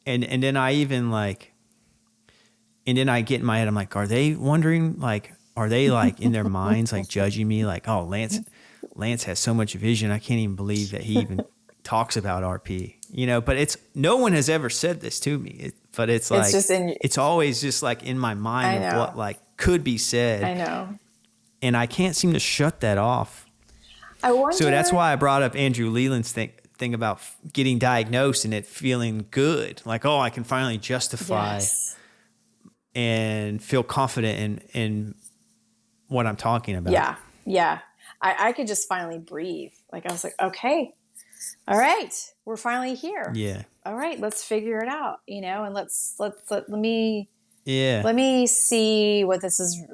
then I even like, and then I get in my head, I'm like, are they wondering, like, are they like in their minds, like judging me? Like, oh, Lance has so much vision. I can't even believe that he even talks about RP, but no one has ever said this to me, but it's like, it's always just like in my mind of what like could be said. I know. And I can't seem to shut that off. I wonder. So that's why I brought up Andrew Leland's thing about getting diagnosed and it feeling good. Like, oh, I can finally justify and feel confident in what I'm talking about. Yeah. Yeah. I could just finally breathe. Like I was like, okay, all right, we're finally here. Yeah. All right, let's figure it out, and let me see what this is,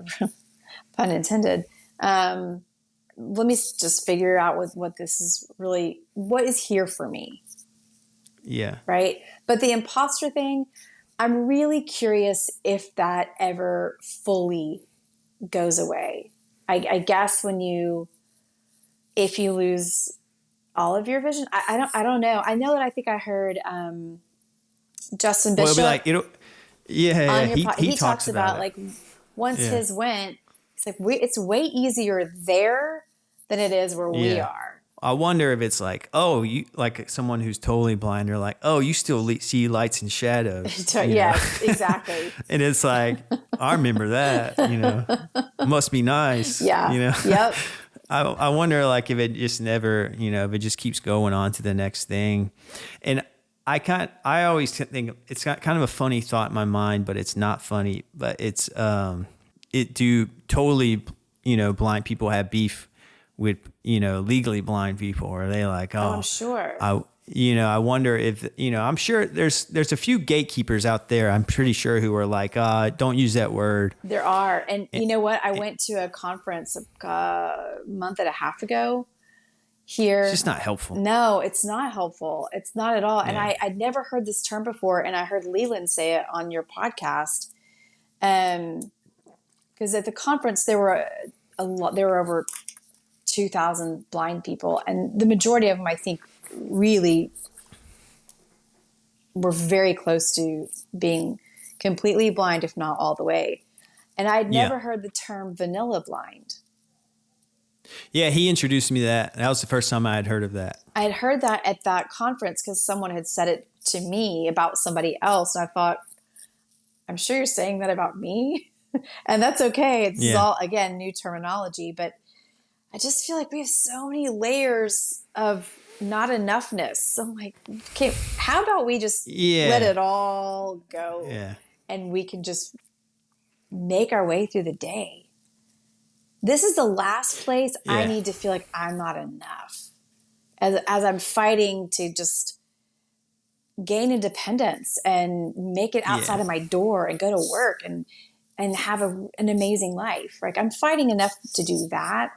pun intended. Let me just figure out what this is really, what is here for me. Yeah. Right. But the imposter thing, I'm really curious if that ever fully goes away. I guess if you lose all of your vision, I don't know. I know that I think I heard Justin Bishop. Well, it'll be like, he talks about like once his went, it's like it's way easier there than it is where we are. I wonder if it's like, oh, you like someone who's totally blind, or like, oh, you still see lights and shadows. Yes, exactly. And it's like, I remember that. It must be nice. Yeah. Yep. I wonder like if it just never, if it just keeps going on to the next thing. And I always think it's got kind of a funny thought in my mind, but it's not funny, but it's, totally, blind people have beef with, legally blind people, or are they like, oh, I'm sure. I wonder if, I'm sure there's a few gatekeepers out there, I'm pretty sure, who are like, don't use that word. There are. And you know what? I went to a conference a month and a half ago here. It's just not helpful. No, it's not helpful. It's not at all. Yeah. And I'd never heard this term before. And I heard Leland say it on your podcast. Because at the conference, there were a lot. There were over 2,000 blind people, and the majority of them, I think, really were very close to being completely blind, if not all the way. And I'd Yeah. never heard the term vanilla blind. Yeah, he introduced me to that. That was the first time I had heard of that. I had heard that at that conference because someone had said it to me about somebody else. And I thought, I'm sure you're saying that about me. And that's okay. It's Yeah. all, again, new terminology. But I just feel like we have so many layers of not enoughness. So I'm like, okay, how about we just let it all go? Yeah. And we can just make our way through the day. This is the last place I need to feel like I'm not enough. As I'm fighting to just gain independence and make it outside of my door and go to work and have an amazing life. Like, I'm fighting enough to do that.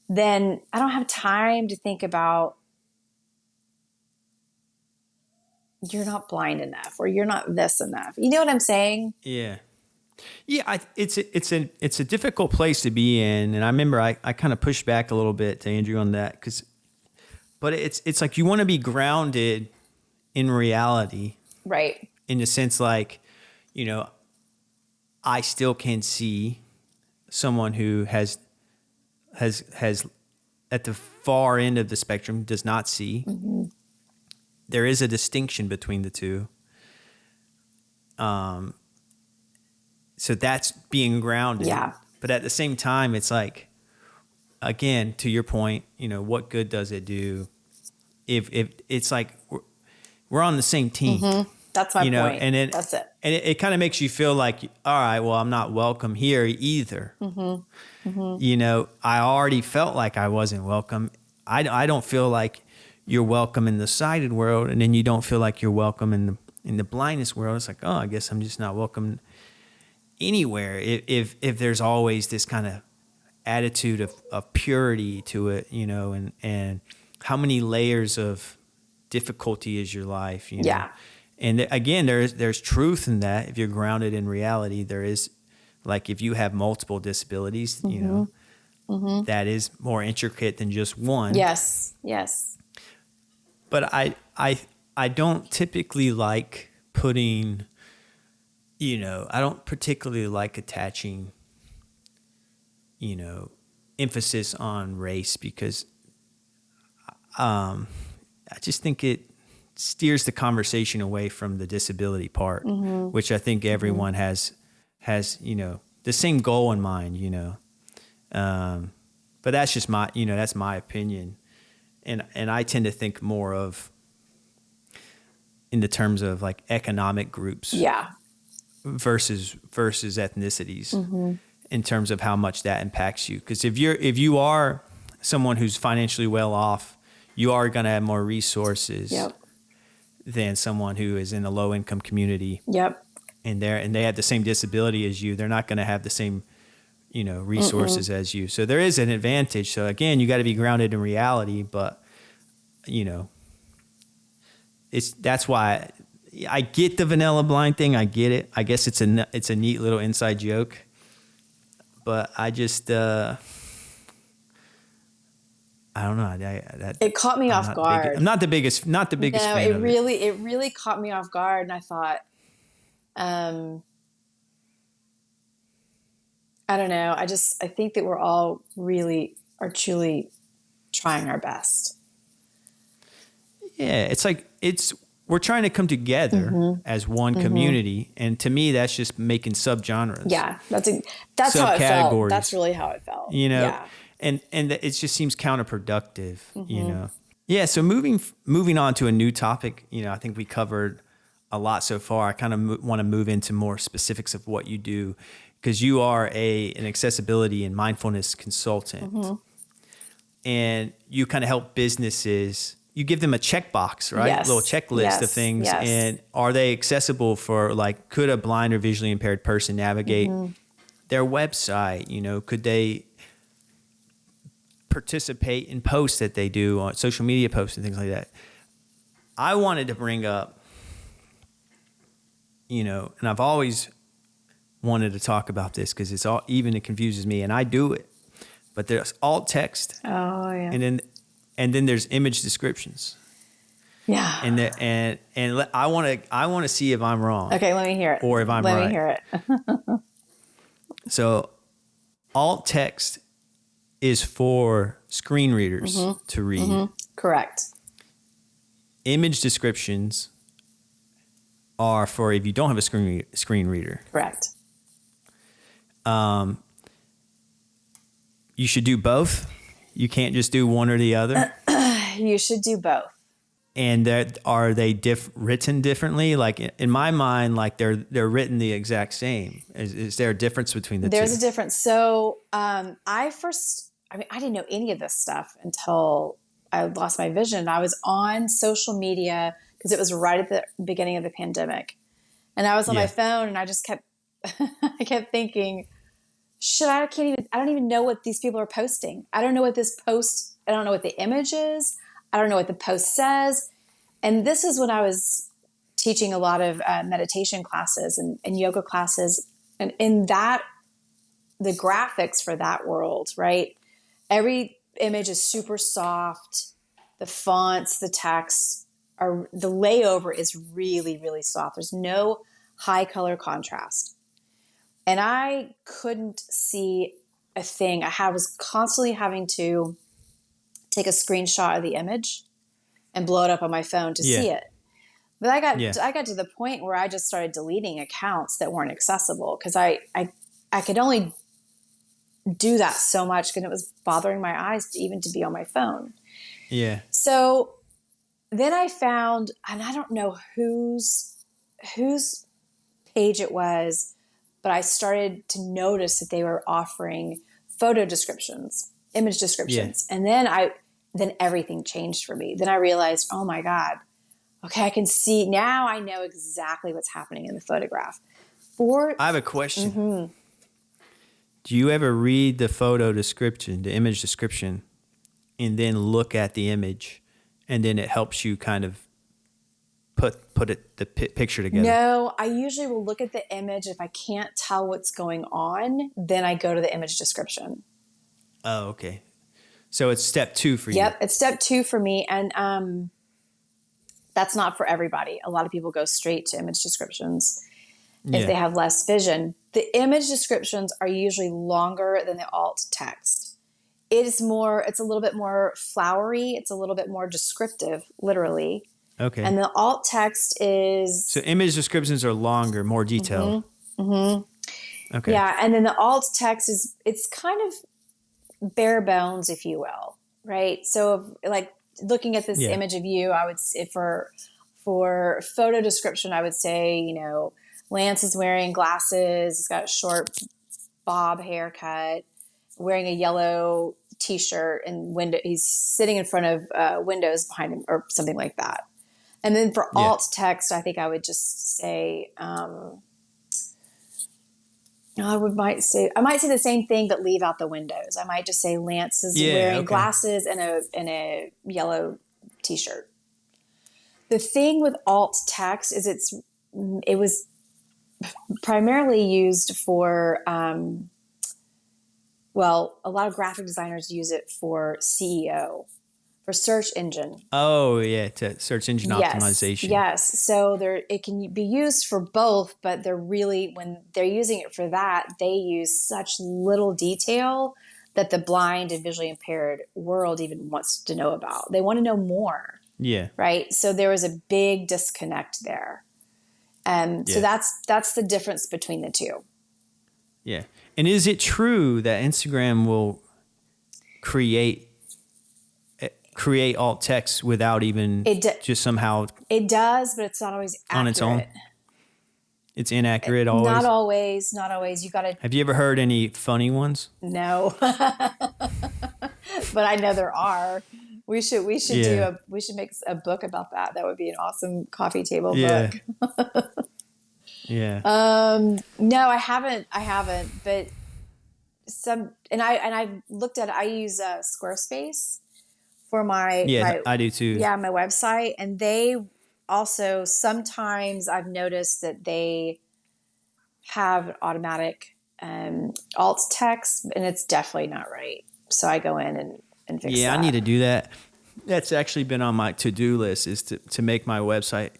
Then I don't have time to think about you're not blind enough or you're not this enough. You know what I'm saying? Yeah. Yeah, it's a difficult place to be in, and I remember I kind of pushed back a little bit to Andrew on that but it's like you want to be grounded in reality, right? In the sense like, you know, I still can see someone who has at the far end of the spectrum does not see. Mm-hmm. There is a distinction between the two. So that's being grounded. Yeah. But at the same time, it's like, again, to your point, you know, what good does it do if it's like we're on the same team? Mm-hmm. That's my point. And that's it. And it kind of makes you feel like, all right, well, I'm not welcome here either. Mm-hmm. Mm-hmm. You know, I already felt like I wasn't welcome. I don't feel like you're welcome in the sighted world, and then you don't feel like you're welcome in the blindness world. It's like, oh, I guess I'm just not welcome anywhere if there's always this kind of attitude of purity to it, you know, and how many layers of difficulty is your life, you know? Yeah. And again, there's truth in that. If you're grounded in reality, there is, like, if you have multiple disabilities, you know, that is more intricate than just one. Yes. Yes. But I don't typically like putting, you know, I don't particularly like attaching, you know, emphasis on race because I just think it steers the conversation away from the disability part, which I think everyone has, you know, the same goal in mind, you know. But that's just my, you know, that's my opinion. And I tend to think more of in the terms of like economic groups. Yeah. Versus ethnicities in terms of how much that impacts you. Because if you are someone who's financially well off, you are going to have more resources than someone who is in a low income community. Yep. And they have the same disability as you. They're not going to have the same, you know, resources as you. So there is an advantage. So again, you got to be grounded in reality. But you know, that's why. I get the vanilla blind thing. I get it. I guess it's a neat little inside joke, but I just I don't know. It caught me off guard. I'm not the biggest fan of it. It really caught me off guard, and I thought, I don't know. I think that we're all really are truly trying our best. Yeah, it's like we're trying to come together as one community, and to me, that's just making subgenres. Yeah, that's how it felt. That's really how it felt. You know, yeah. and it just seems counterproductive. You know, yeah. So moving on to a new topic. You know, I think we covered a lot so far. I kind of want to move into more specifics of what you do, because you are an accessibility and mindfulness consultant, and you kind of help businesses. You give them a checkbox, right? Yes. A little checklist of things. Yes. And are they accessible for, like, could a blind or visually impaired person navigate their website? You know, could they participate in posts that they do on social media posts and things like that? I wanted to bring up, you know, and I've always wanted to talk about this because it confuses me, and I do it. but there's alt text, Oh yeah. and then there's image descriptions. Yeah. And I want to see if I'm wrong. Okay, let me hear it. Or if I'm let right. me hear it. So alt text is for screen readers to read. Mm-hmm. Correct. Image descriptions are for if you don't have a screen reader. Correct. You should do both. You can't just do one or the other. You should do both. And are they written differently? Like in my mind, like they're written the exact same. Is there a difference between the two? There's a difference. So I didn't know any of this stuff until I lost my vision. I was on social media because it was right at the beginning of the pandemic. And I was on my phone and I just kept, I kept thinking, I don't even know what these people are posting. I don't know what I don't know what the image is. I don't know what the post says. And this is when I was teaching a lot of meditation classes and yoga classes. And in that, the graphics for that world, right? Every image is super soft. The fonts, the text, the layover is really, really soft. There's no high color contrast. And I couldn't see a thing. I was constantly having to take a screenshot of the image and blow it up on my phone to see it. But I got to the point where I just started deleting accounts that weren't accessible because I could only do that so much because it was bothering my eyes to be on my phone. Yeah. So then I found, and I don't know whose page it was, but I started to notice that they were offering photo descriptions, image descriptions. Yeah. And then everything changed for me. Then I realized, oh my God, okay, I can see now. I know exactly what's happening in the photograph. I have a question. Mm-hmm. Do you ever read the photo description, the image description, and then look at the image, and then it helps you kind of put the picture together? No, I usually will look at the image. If I can't tell what's going on, then I go to the image description. Oh, okay. So it's step 2 for you. Yep, it's step 2 for me. And that's not for everybody. A lot of people go straight to image descriptions if they have less vision. The image descriptions are usually longer than the alt text. It's a little bit more flowery. It's a little bit more descriptive, literally. Okay. And the alt text is... So image descriptions are longer, more detailed. Mm-hmm. Mm-hmm. Okay. Yeah, and then the alt text it's kind of bare bones, if you will, right? So like looking at this image of you, I would say for photo description, I would say, Lance is wearing glasses. He's got a short bob haircut, wearing a yellow t-shirt, and he's sitting in front of windows behind him or something like that. And then for alt text, I think I would just say, I might say the same thing, but leave out the windows. I might just say Lance is wearing glasses and a yellow t-shirt. The thing with alt text is it was primarily used for, a lot of graphic designers use it for SEO, for search engine. Oh, yeah, to search engine optimization. Yes. So it can be used for both, but when they're using it for that, they use such little detail that the blind and visually impaired world even wants to know about. They want to know more. Yeah. Right? So there was a big disconnect there. So that's the difference between the two. Yeah. And is it true that Instagram will create alt text without even just somehow? It does, but it's not always accurate. On its own? It's inaccurate always? Not always. Not always. You got to. Have you ever heard any funny ones? No. But I know there are. We should make a book about that. That would be an awesome coffee table book. Yeah. No, I haven't, but I looked at it. I use Squarespace for my I do too. Yeah, my website, and they also sometimes I've noticed that they have automatic alt text, and it's definitely not right. So I go in and fix Yeah, that. I need to do that. That's actually been on my to-do list, is to make my website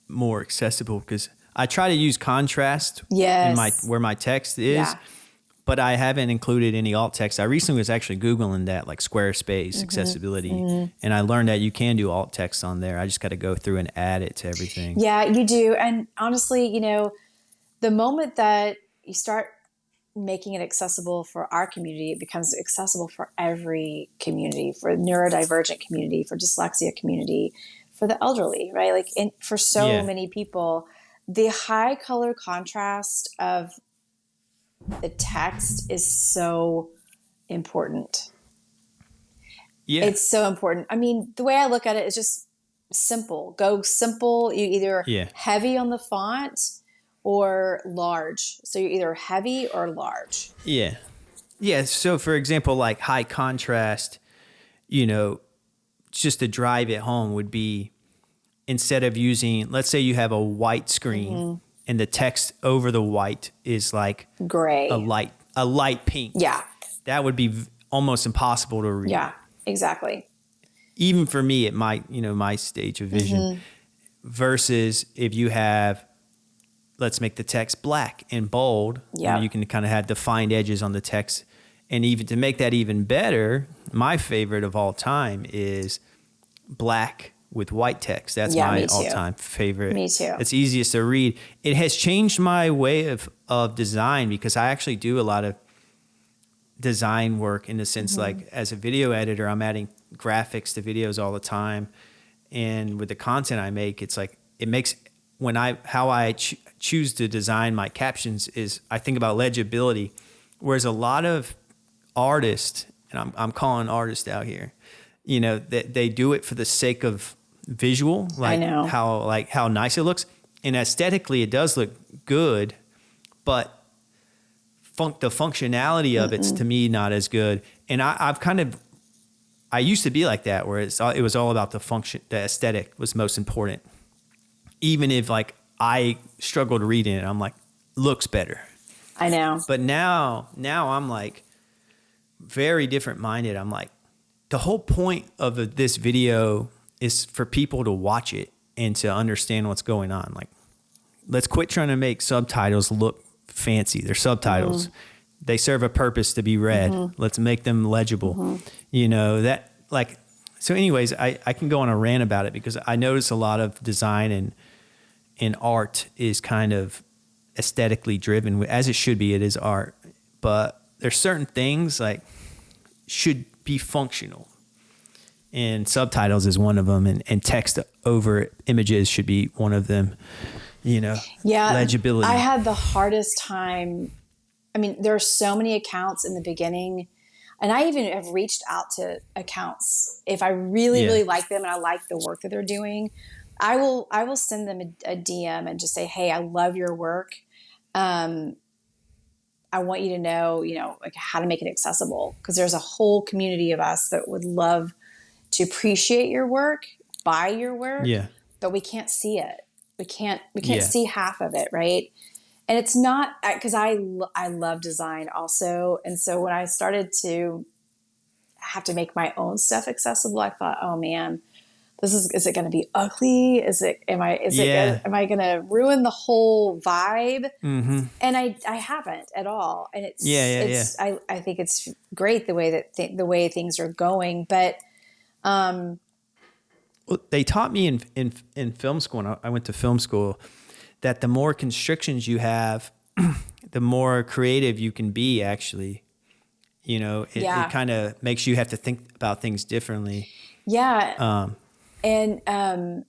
more accessible, because I try to use contrast in Yes. where my text is, Yeah. but I haven't included any alt text. I recently was actually Googling that, like Squarespace accessibility, and I learned that you can do alt text on there. I just got to go through and add it to everything. Yeah, you do. And honestly, the moment that you start making it accessible for our community, it becomes accessible for every community, for neurodivergent community, for dyslexia community, for the elderly, right? Like for so Yeah. many people, the high color contrast of the text is so important. Yeah. It's so important. I mean, the way I look at it is just simple. Go simple. You either Yeah. heavy on the font or large. So you're either heavy or large. Yeah. Yeah. So, for example, like high contrast, just to drive it home would be, instead of using, let's say you have a white screen and the text over the white is like Gray. a light pink. Yeah. That would be almost impossible to read. Yeah, exactly. Even for me at my stage of vision, versus if you have, let's make the text black and bold. Yeah. You can kind of have defined edges on the text. And even to make that even better, my favorite of all time is black with white text. That's my all-time favorite. Me too. It's easiest to read. It has changed my way of design, because I actually do a lot of design work, in the sense, like as a video editor, I'm adding graphics to videos all the time. And with the content I make, it's like, it makes, how I choose to design my captions is I think about legibility. Whereas a lot of artists, and I'm calling artists out here, that they do it for the sake of visual, like how nice it looks, and aesthetically it does look good, but the functionality of it's, to me, not as good. And I used to be like that, where it was all about the function. The aesthetic was most important, even if like I struggled reading it. I'm like, looks better. I know. But now I'm like very different minded. I'm like, the whole point of this video is for people to watch it and to understand what's going on. Like, let's quit trying to make subtitles look fancy. They're subtitles. They serve a purpose to be read. Let's make them legible. So anyways, I can go on a rant about it, because I notice a lot of design and art is kind of aesthetically driven, as it should be. It is art, but there's certain things like should be functional, and subtitles is one of them, and text over images should be one of them. Legibility. I had the hardest time. I mean, there are so many accounts in the beginning, and I even have reached out to accounts. If I really like them and I like the work that they're doing, I will send them a DM and just say, hey, I love your work. I want you to know, like how to make it accessible, because there's a whole community of us that would love to appreciate your work, buy your work, but we can't see it. We can't see half of it, right? And it's not, because I love design also, and so when I started to have to make my own stuff accessible, I thought, oh man, is it going to be ugly? Am I going to ruin the whole vibe? And I haven't at all. And I think it's great the way that the way things are going. But, well, they taught me in film school, and I went to film school, that the more constrictions you have, the more creative you can be, actually. It kind of makes you have to think about things differently. Yeah. And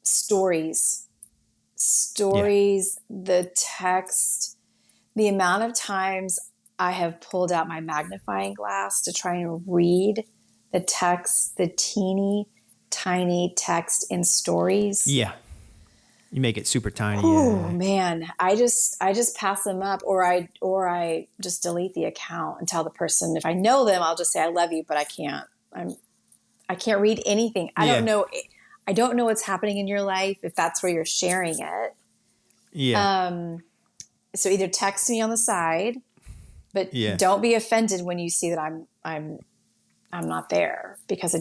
stories, the text, the amount of times I have pulled out my magnifying glass to try and read the text, the teeny tiny text in stories. Yeah. You make it super tiny. Oh man. I just pass them up, or I just delete the account and tell the person, if I know them, I'll just say, I love you, but I can't read anything. I don't know what's happening in your life if that's where you're sharing it. Yeah. So either text me on the side, But Yeah. don't be offended when you see that I'm not there, because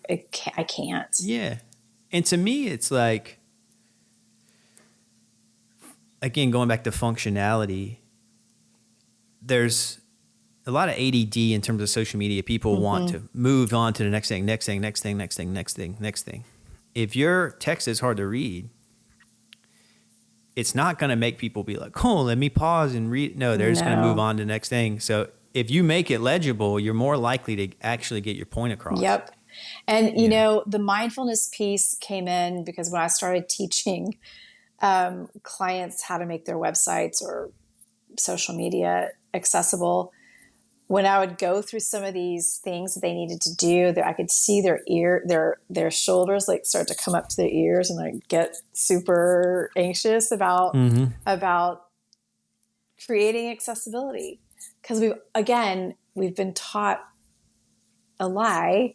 I can't. Yeah. And to me, it's like, again, going back to functionality, there's a lot of ADD in terms of social media. People want to move on to the next thing, next thing, next thing, next thing, next thing, next thing. If your text is hard to read, it's not going to make people be like, oh, let me pause and read. No, they're just going to move on to the next thing. So if you make it legible, you're more likely to actually get your point across. Yep. And, you know, the mindfulness piece came in because when I started teaching clients how to make their websites or social media accessible, when I would go through some of these things that they needed to do, I could see their shoulders like start to come up to their ears, and like get super anxious about creating accessibility, because we've been taught a lie.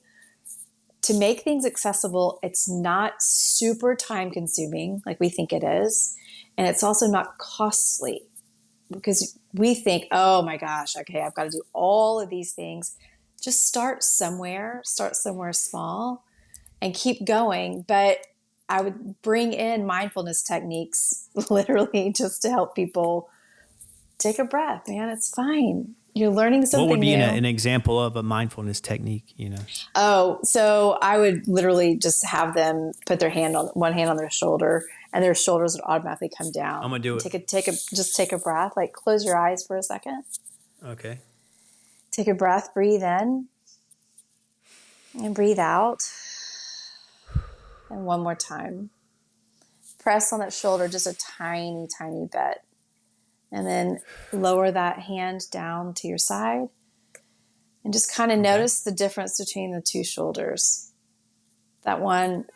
To make things accessible, it's not super time consuming like we think it is, and it's also not costly, because we think, oh my gosh, okay, I've got to do all of these things. Just start somewhere small and keep going. But I would bring in mindfulness techniques literally just to help people take a breath, man. It's fine. You're learning something new. What would be an example of a mindfulness technique, you know? Oh, so I would literally just have them put one hand on their shoulder, and their shoulders would automatically come down. I'm gonna do it. Just take a breath. Like, close your eyes for a second. Okay. Take a breath, breathe in, and breathe out. And one more time. Press on that shoulder just a tiny, tiny bit. And then lower that hand down to your side. And just kind of notice the difference between the two shoulders. That one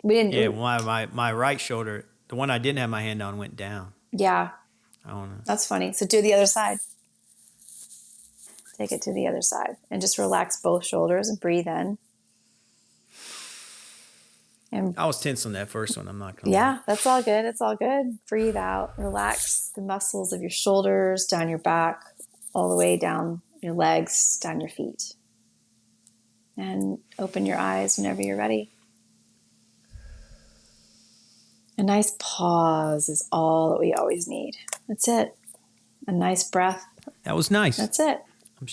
my right shoulder, the one I didn't have my hand on, went down. Yeah. I don't know. That's funny. So do the other side. Take it to the other side and just relax both shoulders and breathe in. And I was tense on that first one. I'm not going to. Yeah, that's all good. It's all good. Breathe out. Relax the muscles of your shoulders, down your back, all the way down your legs, down your feet. And open your eyes whenever you're ready. A nice pause is all that we always need. That's it. A nice breath. That was nice. That's it. I'm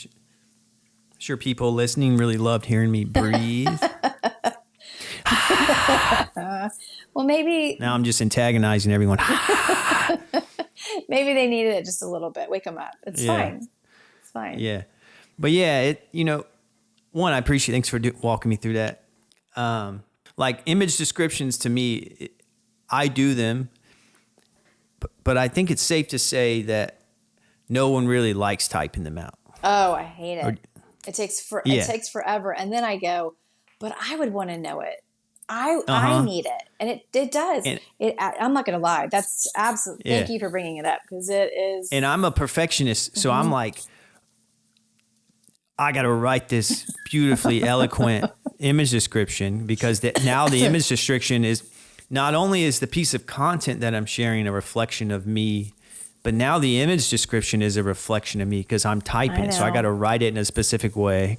sure people listening really loved hearing me breathe. Well, maybe now I'm just antagonizing everyone. Maybe they needed it just a little bit. Wake them up. It's fine. It's fine. Yeah. But yeah, one, I appreciate, thanks for walking me through that. Like image descriptions to me, I do them, but I think it's safe to say that no one really likes typing them out. Oh, I hate it. It takes forever. And then I go, but I would want to know it. I need it. And it does. I'm not going to lie. That's absolutely, thank you for bringing it up, because it is. And I'm a perfectionist. So I'm like, I got to write this beautifully eloquent image description, because now the image description is not only is the piece of content that I'm sharing a reflection of me, but now the image description is a reflection of me because I'm typing. So I got to write it in a specific way.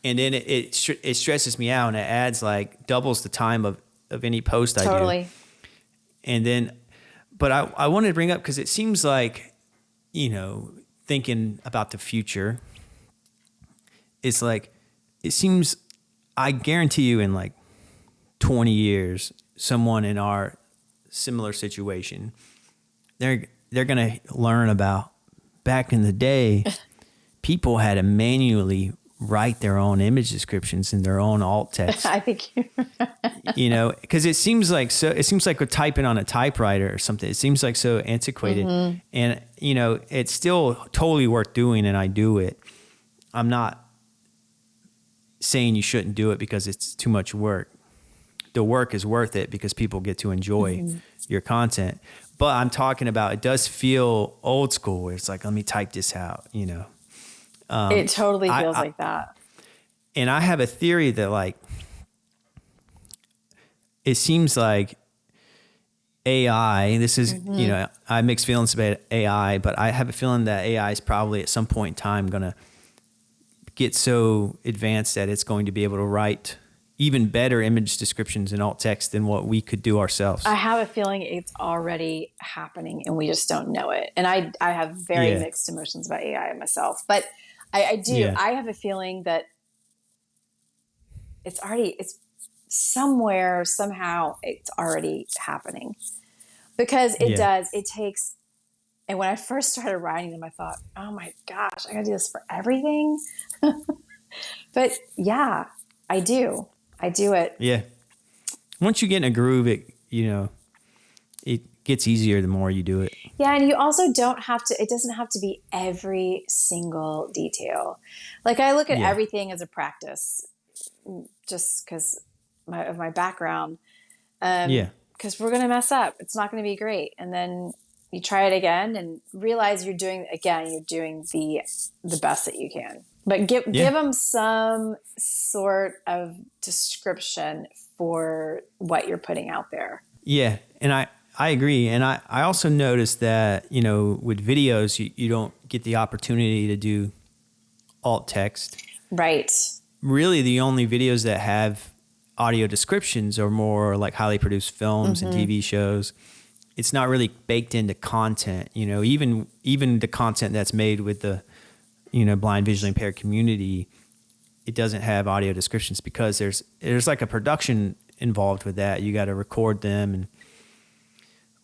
And then it stresses me out, and it adds like doubles the time of any post I do. Totally. And then, but I wanted to bring up, because it seems like, thinking about the future, it's like, it seems, I guarantee you in like 20 years, someone in our similar situation, they're going to learn about back in the day, people had to manually write their own image descriptions in their own alt text. I think because it seems like we're typing on a typewriter or something. It seems like so antiquated, and it's still totally worth doing, and I do it. I'm not saying you shouldn't do it because it's too much work. The work is worth it because people get to enjoy your content. But I'm talking about, it does feel old school, where it's like, let me type this out, it totally feels like that. And I have a theory that, like, it seems like AI, this is, I have mixed feelings about AI, but I have a feeling that AI is probably at some point in time going to get so advanced that it's going to be able to write even better image descriptions and alt text than what we could do ourselves. I have a feeling it's already happening and we just don't know it. And I have very Yeah. mixed emotions about AI myself, but I do. Yeah. I have a feeling that it's somewhere, somehow it's already happening because it Yeah. does. It takes, and when I first started writing them, I thought, oh my gosh, I gotta do this for everything. But yeah, I do. I do it. Yeah. Once you get in a groove, it gets easier the more you do it. Yeah, and you also don't have to, it doesn't have to be every single detail. Like I look at Yeah. everything as a practice just because of my background. Yeah. Because we're going to mess up. It's not going to be great. And then you try it again and realize you're doing the best that you can. But give them some sort of description for what you're putting out there. Yeah. And I agree. And I also noticed that, with videos, you don't get the opportunity to do alt text. Right. Really, the only videos that have audio descriptions are more like highly produced films and TV shows. It's not really baked into content, even the content that's made with the, blind visually impaired community, it doesn't have audio descriptions because there's like a production involved with that. You got to record them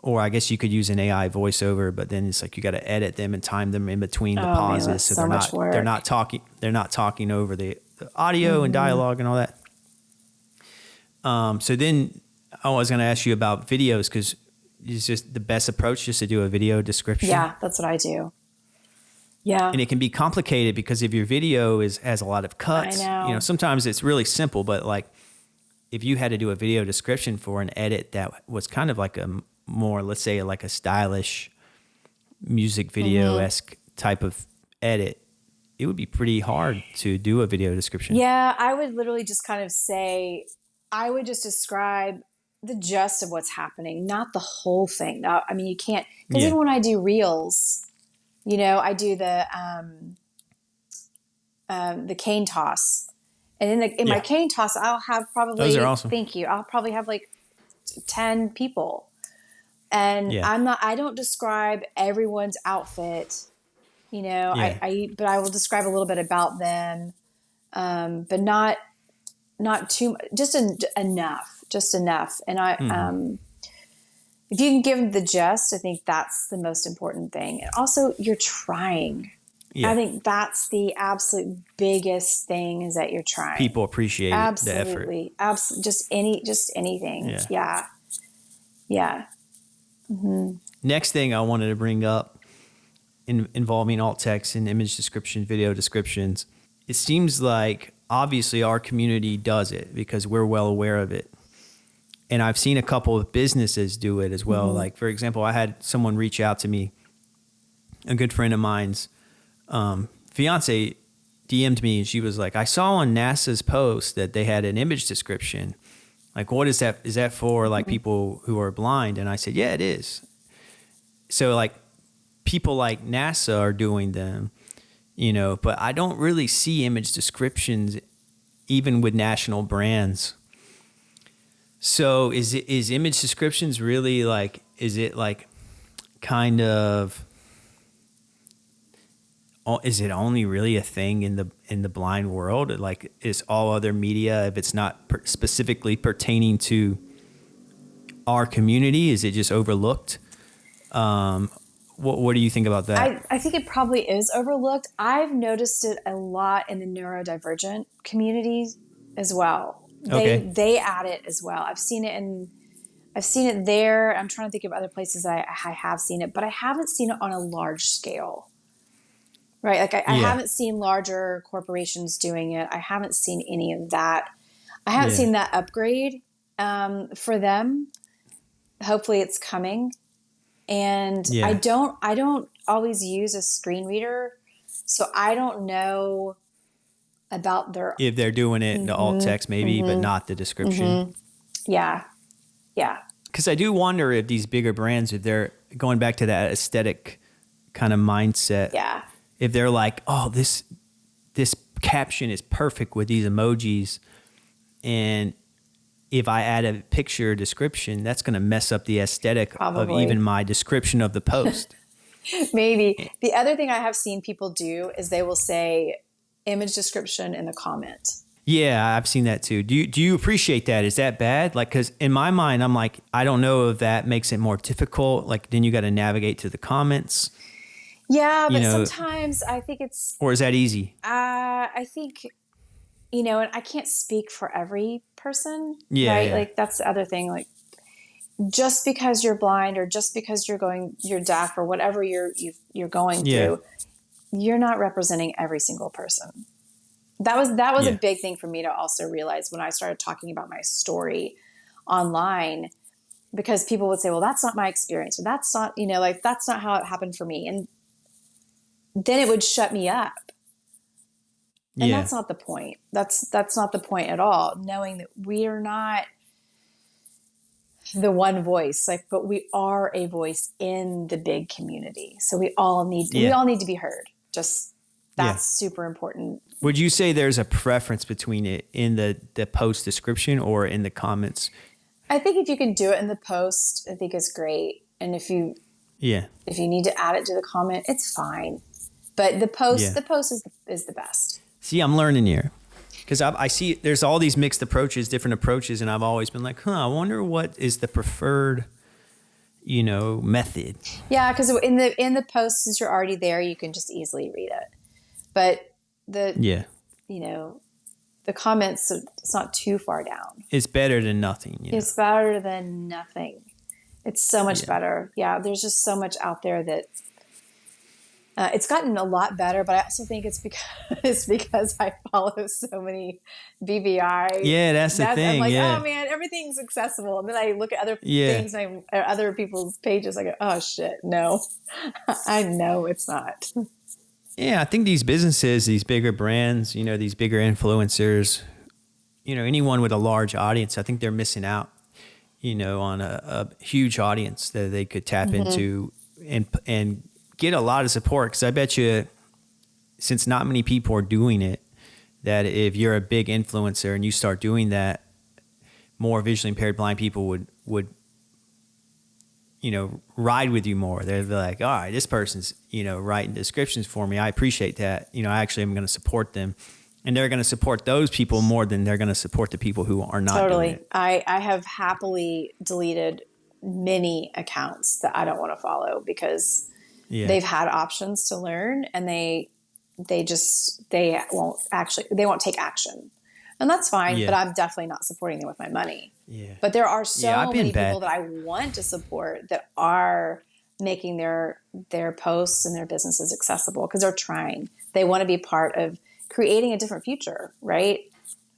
or I guess you could use an AI voiceover, but then it's like you got to edit them and time them in between the pauses, man, so they're not talking over the audio and dialogue and all that. So then I was going to ask you about videos because it's just the best approach just to do a video description. Yeah, that's what I do. Yeah. And it can be complicated because if your video has a lot of cuts, I know. Sometimes it's really simple, but like if you had to do a video description for an edit that was kind of like a more, let's say like a stylish music video-esque type of edit, it would be pretty hard to do a video description. Yeah, I would literally just kind of say, I would just describe the gist of what's happening, not the whole thing. Now, I mean, you can't, because even when I do reels, I do the cane toss. And in my cane toss, I'll have probably, those are awesome. Thank you. I'll probably have like 10 people. And I don't describe everyone's outfit, but I will describe a little bit about them, but not too much, just enough. And if you can give them the gist, I think that's the most important thing. And also you're trying. Yeah. I think that's the absolute biggest thing is that you're trying. People appreciate the effort. Absolutely. Just anything. Yeah. Mm-hmm. Next thing I wanted to bring up involving alt text and image description, video descriptions. It seems like obviously our community does it because we're well aware of it. And I've seen a couple of businesses do it as well. Mm-hmm. Like, for example, I had someone reach out to me, a good friend of mine's fiance DM'd me, and she was like, I saw on NASA's post that they had an image description. Like, what is that? Is that for like people who are blind? And I said, yeah, it is. So like people like NASA are doing them, but I don't really see image descriptions even with national brands. So is image descriptions really like, is it like kind of, is it only really a thing in the blind world? Like, is all other media, if it's not specifically pertaining to our community, is it just overlooked? What do you think about that? I think it probably is overlooked. I've noticed it a lot in the neurodivergent communities as well. They add it as well. I've seen it there. I'm trying to think of other places I have seen it, but I haven't seen it on a large scale. Right. Like I haven't seen larger corporations doing it. I haven't seen any of that. I haven't seen that upgrade for them. Hopefully it's coming. And I don't always use a screen reader. So I don't know about if they're doing it, the alt text maybe, but not the description. Yeah. because I do wonder if these bigger brands, if they're going back to that aesthetic kind of mindset, Yeah. if they're like, oh, this caption is perfect with these emojis, and if I add a picture description, that's going to mess up the aesthetic of Probably. even my description of the post. Maybe. The other thing I have seen people do is they will say image description in the comment. Yeah, I've seen that too. Do you appreciate that? Is that bad? Like, because in my mind, I'm like, I don't know if that makes it more difficult. Like, then you got to navigate to the comments. Yeah, but sometimes I think it's, or is that easy? I think, and I can't speak for every person, Yeah, right? yeah. Like that's the other thing. Like just because you're blind or just because you're deaf or whatever you're going through, you're not representing every single person. That was a big thing for me to also realize when I started talking about my story online, because people would say, well, that's not my experience, or that's not, like that's not how it happened for me. And then it would shut me up. And that's not the point. That's not the point at all. Knowing that we are not the one voice, but we are a voice in the big community. So we all need to be heard. Just that's super important. Would you say there's a preference between it in the post description or in the comments? I think if you can do it in the post, I think it's great. And if you need to add it to the comment, it's fine. But the post is the best. See, I'm learning here because I see there's all these mixed approaches, different approaches, and I've always been like, I wonder what is the preferred, method. Yeah, because in the post, since you're already there, you can just easily read it. But the comments, it's not too far down. It's better than nothing. It's better than nothing. It's so much better. Yeah, there's just so much out there that it's gotten a lot better, but I also think it's because I follow so many BBI. Yeah, that's the thing. I'm like, oh man, everything's accessible. And then I look at other things, or other people's pages. I go, oh shit, no, I know it's not. Yeah, I think these businesses, these bigger brands, these bigger influencers, anyone with a large audience, I think they're missing out, on a huge audience that they could tap into and get a lot of support. Because I bet you, since not many people are doing it, that if you're a big influencer and you start doing that, more visually impaired blind people would ride with you more. They'd be like, all right, this person's, writing descriptions for me. I appreciate that. I actually am going to support them. And they're going to support those people more than they're going to support the people who are not doing it. I have happily deleted many accounts that I don't want to follow because they've had options to learn and they won't take action. And that's fine, but I'm definitely not supporting them with my money. Yeah. But there are so many people that I want to support that are making their posts and their businesses accessible because they're trying. They want to be part of creating a different future, right?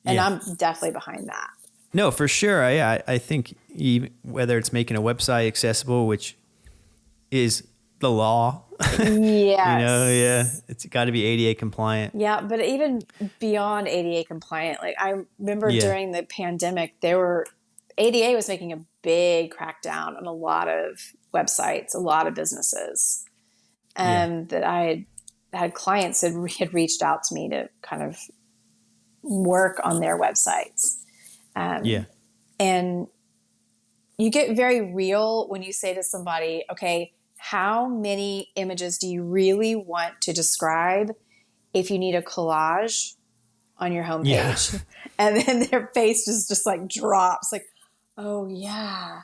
And I'm definitely behind that. No, for sure. I think whether it's making a website accessible, which is the law. Yes. It's got to be ADA compliant. Yeah, but even beyond ADA compliant, like I remember during the pandemic, ADA was making a big crackdown on a lot of websites, a lot of businesses, that I had clients that had reached out to me to kind of work on their websites. And you get very real when you say to somebody, okay, how many images do you really want to describe if you need a collage on your homepage? And then their face just like drops like, oh yeah,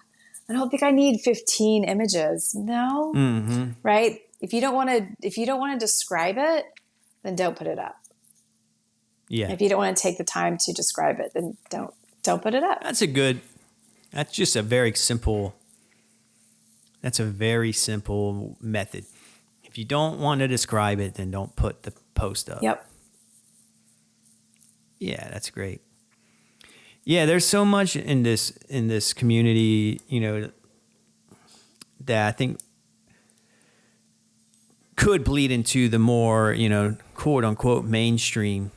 I don't think I need 15 images. No. Mm-hmm. Right. If you don't want to describe it, then don't put it up. Yeah. If you don't want to take the time to describe it, then don't put it up. That's just a very simple method. If you don't want to describe it, then don't put the post up. Yep. Yeah, that's great. Yeah, there's so much in this community, that I think could bleed into the more, quote unquote mainstream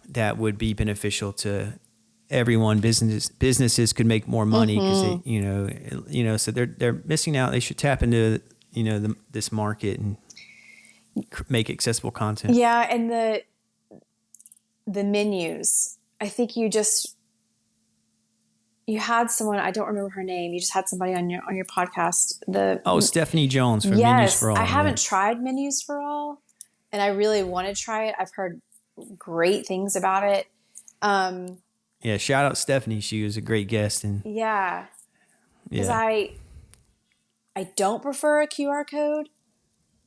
that would be beneficial to everyone, businesses could make more money because they, so they're missing out. They should tap into, this market and make accessible content. Yeah. And the menus, I think you had someone, I don't remember her name. You just had somebody on your podcast. Stephanie Jones from yes, Menus for All. I haven't tried Menus for All, and I really want to try it. I've heard great things about it. Yeah, shout out Stephanie. She was a great guest. And yeah, because I don't prefer a QR code.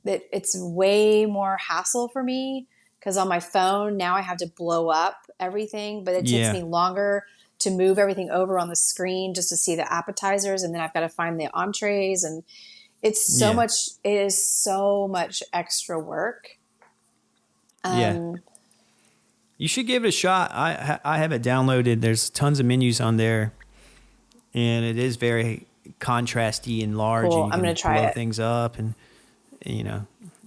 That it's way more hassle for me because on my phone now I have to blow up everything, but it takes me longer to move everything over on the screen just to see the appetizers, and then I've got to find the entrees, and it's so much. It is so much extra work. You should give it a shot. I have it downloaded. There's tons of menus on there, and it is very contrasty and large. Cool. And I'm going to try blow it. Things up, and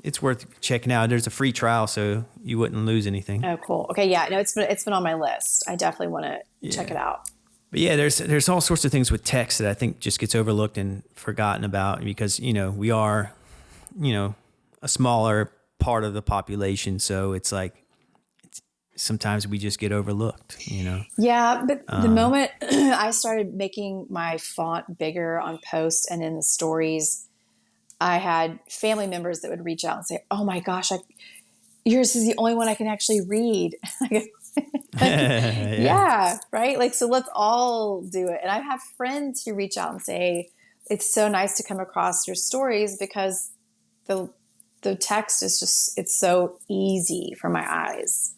it's worth checking out. There's a free trial, so you wouldn't lose anything. Oh, cool. Okay, yeah. No, it's been on my list. I definitely want to check it out. But yeah, there's all sorts of things with text that I think just gets overlooked and forgotten about because we are, a smaller part of the population, so it's like sometimes we just get overlooked. Yeah, but the moment I started making my font bigger on posts and in the stories, I had family members that would reach out and say, "Oh my gosh, yours is the only one I can actually read." Yeah, right? Like, so let's all do it. And I have friends who reach out and say, "It's so nice to come across your stories because the text is just, it's so easy for my eyes."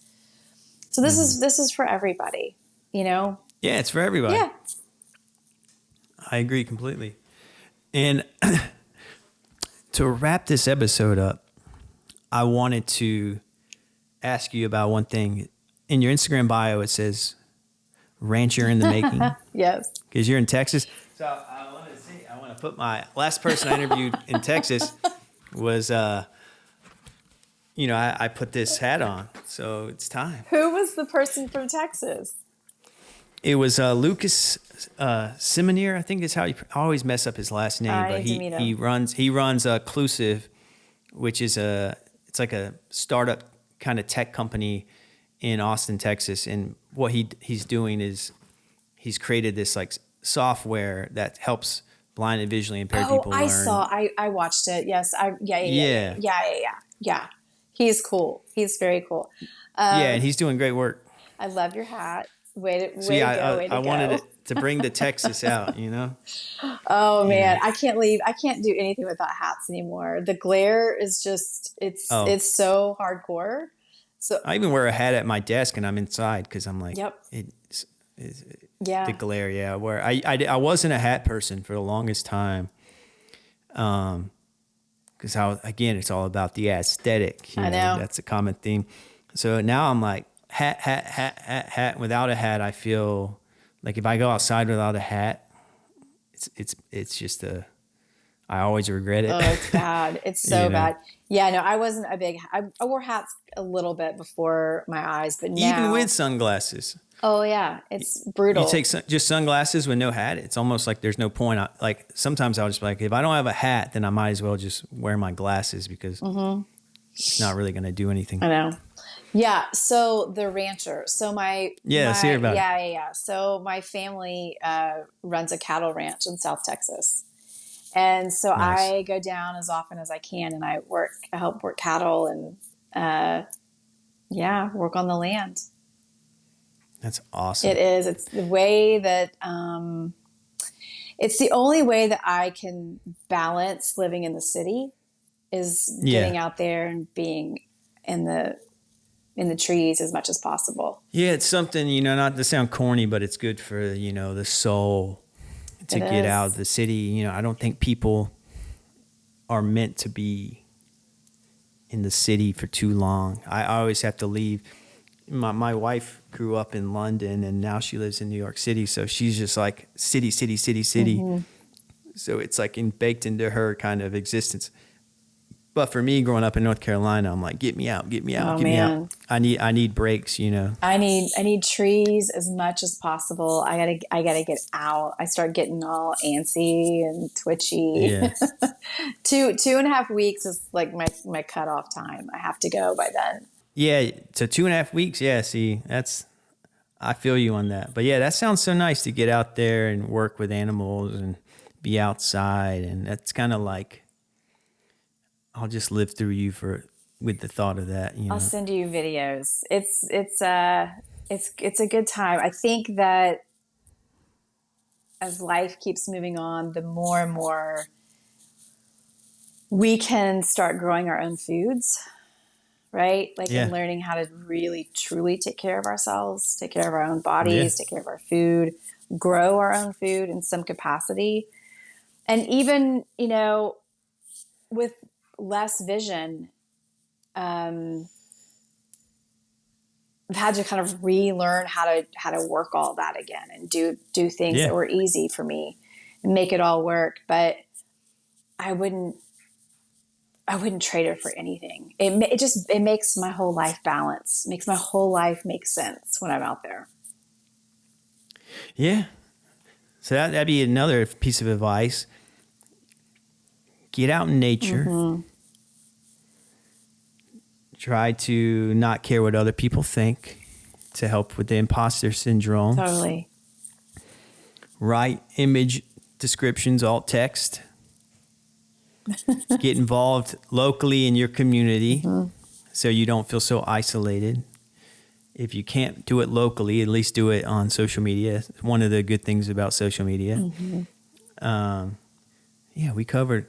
So this is for everybody, Yeah, it's for everybody. Yeah. I agree completely. And to wrap this episode up, I wanted to ask you about one thing. In your Instagram bio, it says rancher in the making. Yes. Because you're in Texas. So I want to put my last person I interviewed in Texas was, I put this hat on. So it's time. Who was the person from Texas? It was Lucas Simonier, I think is how I always mess up his last name, but he runs Clusive, which is it's like a startup kind of tech company in Austin, Texas, and what he's doing is he's created this like software that helps blind and visually impaired people learn. I watched it. Yes, yeah. He's cool. He's very cool. And he's doing great work. I love your hat. Way to I go. wanted it to bring the Texas out, Oh man, I can't leave. I can't do anything without hats anymore. The glare is just, it's so hardcore. So I even wear a hat at my desk and I'm inside because I'm like, it's the glare. Yeah. Where I wasn't a hat person for the longest time. Because again, it's all about the aesthetic. I know. That's a common theme. So now I'm like, hat. Without a hat, I feel like if I go outside without a hat, it's just I always regret it. Oh, it's bad. It's so bad. Yeah, no, I wasn't I wore hats a little bit before my eyes, but now. Even with sunglasses. Oh yeah, it's brutal. You take just sunglasses with no hat, it's almost like there's no point. Like sometimes I'll just be like, if I don't have a hat, then I might as well just wear my glasses because it's not really going to do anything. I know. Yeah. So the rancher. So let's hear about it. Yeah. So my family runs a cattle ranch in South Texas. And so Nice. I go down as often as I can and I help work cattle and work on the land. That's awesome. It is. It's the way that, it's the only way that I can balance living in the city is getting out there and being in the trees as much as possible. Yeah, it's something, not to sound corny, but it's good for, the soul to get out of the city. I don't think people are meant to be in the city for too long. I always have to leave. My wife grew up in London and now she lives in New York City. So she's just like city. Mm-hmm. So it's like baked into her kind of existence. But for me, growing up in North Carolina, I'm like, get me out, get me out, Oh get me out. man. I need breaks, you know. I need trees as much as possible. I gotta get out. I start getting all antsy and twitchy. Yeah. 2.5 weeks is like my cutoff time. I have to go by then. Yeah. So 2.5 weeks. Yeah. See, I feel you on that. But yeah, that sounds so nice to get out there and work with animals and be outside. And that's kind of like, I'll just live through you with the thought of that, you I'll know. send you videos. It's a good time. I think that as life keeps moving on, the more and more we can start growing our own foods, right? Like in Yeah. learning how to really truly take care of ourselves, take care of our own Yeah. bodies, take care of our food, grow our own food in some capacity. And even, with less vision, um, I've had to kind of relearn how to work all that again and do things that Yeah. were easy for me and make it all work. But I wouldn't I wouldn't trade it for anything. It makes my whole life balance, makes my whole life make sense when I'm out there. Yeah. So that'd be another piece of advice. Get out in nature. Mm-hmm. Try to not care what other people think to help with the imposter syndrome. Totally. Write image descriptions, alt text. Get involved locally in your community so you don't feel so isolated. If you can't do it locally, at least do it on social media. It's one of the good things about social media. Yeah, we covered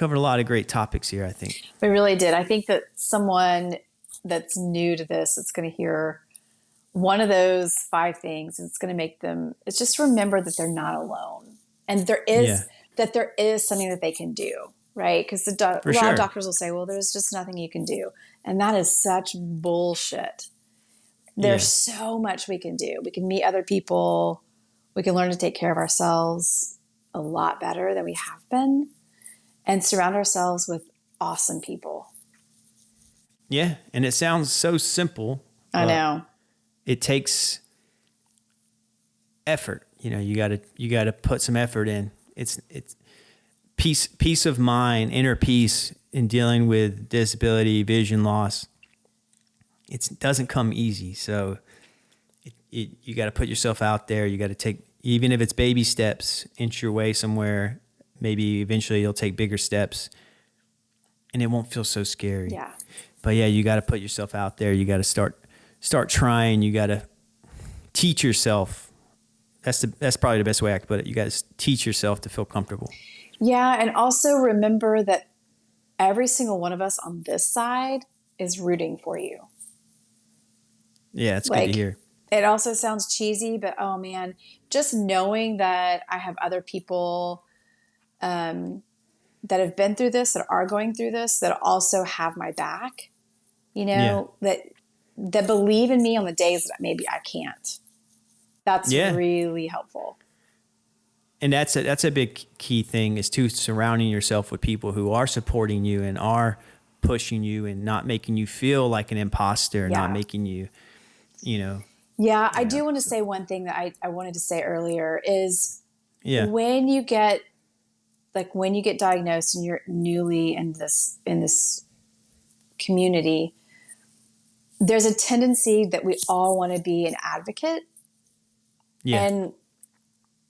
a lot of great topics here, I think. We really did. I think that someone that's new to this is going to hear one of those 5 things. It's going to make them, it's just remember that they're not alone. And Yeah, there is something that they can do, right? Because a for lot of sure. doctors will say, well, there's just nothing you can do. And that is such bullshit. There's Yeah. so much we can do. We can meet other people. We can learn to take care of ourselves a lot better than we have been and surround ourselves with awesome people. Yeah, and it sounds so simple. I know. It takes effort. You know, you got to put some effort in. It's peace of mind, inner peace in dealing with disability, vision loss. It doesn't come easy. So you got to put yourself out there. You got to take, even if it's baby steps, inch your way somewhere. Maybe eventually you'll take bigger steps and it won't feel so scary. Yeah. But yeah, you got to put yourself out there. You got to start trying. You got to teach yourself. That's probably the best way I could put it. You got to teach yourself to feel comfortable. Yeah. And also remember that every single one of us on this side is rooting for you. Yeah, it's good to hear. It also sounds cheesy, but oh man, just knowing that I have other people that have been through this, that are going through this, that also have my back, that believe in me on the days that maybe I can't. That's really helpful. And that's a big key thing is to surrounding yourself with people who are supporting you and are pushing you and not making you feel like an imposter, not making you, Yeah, I do want to say one thing that I wanted to say earlier is when you get diagnosed and you're newly in this community, there's a tendency that we all want to be an advocate and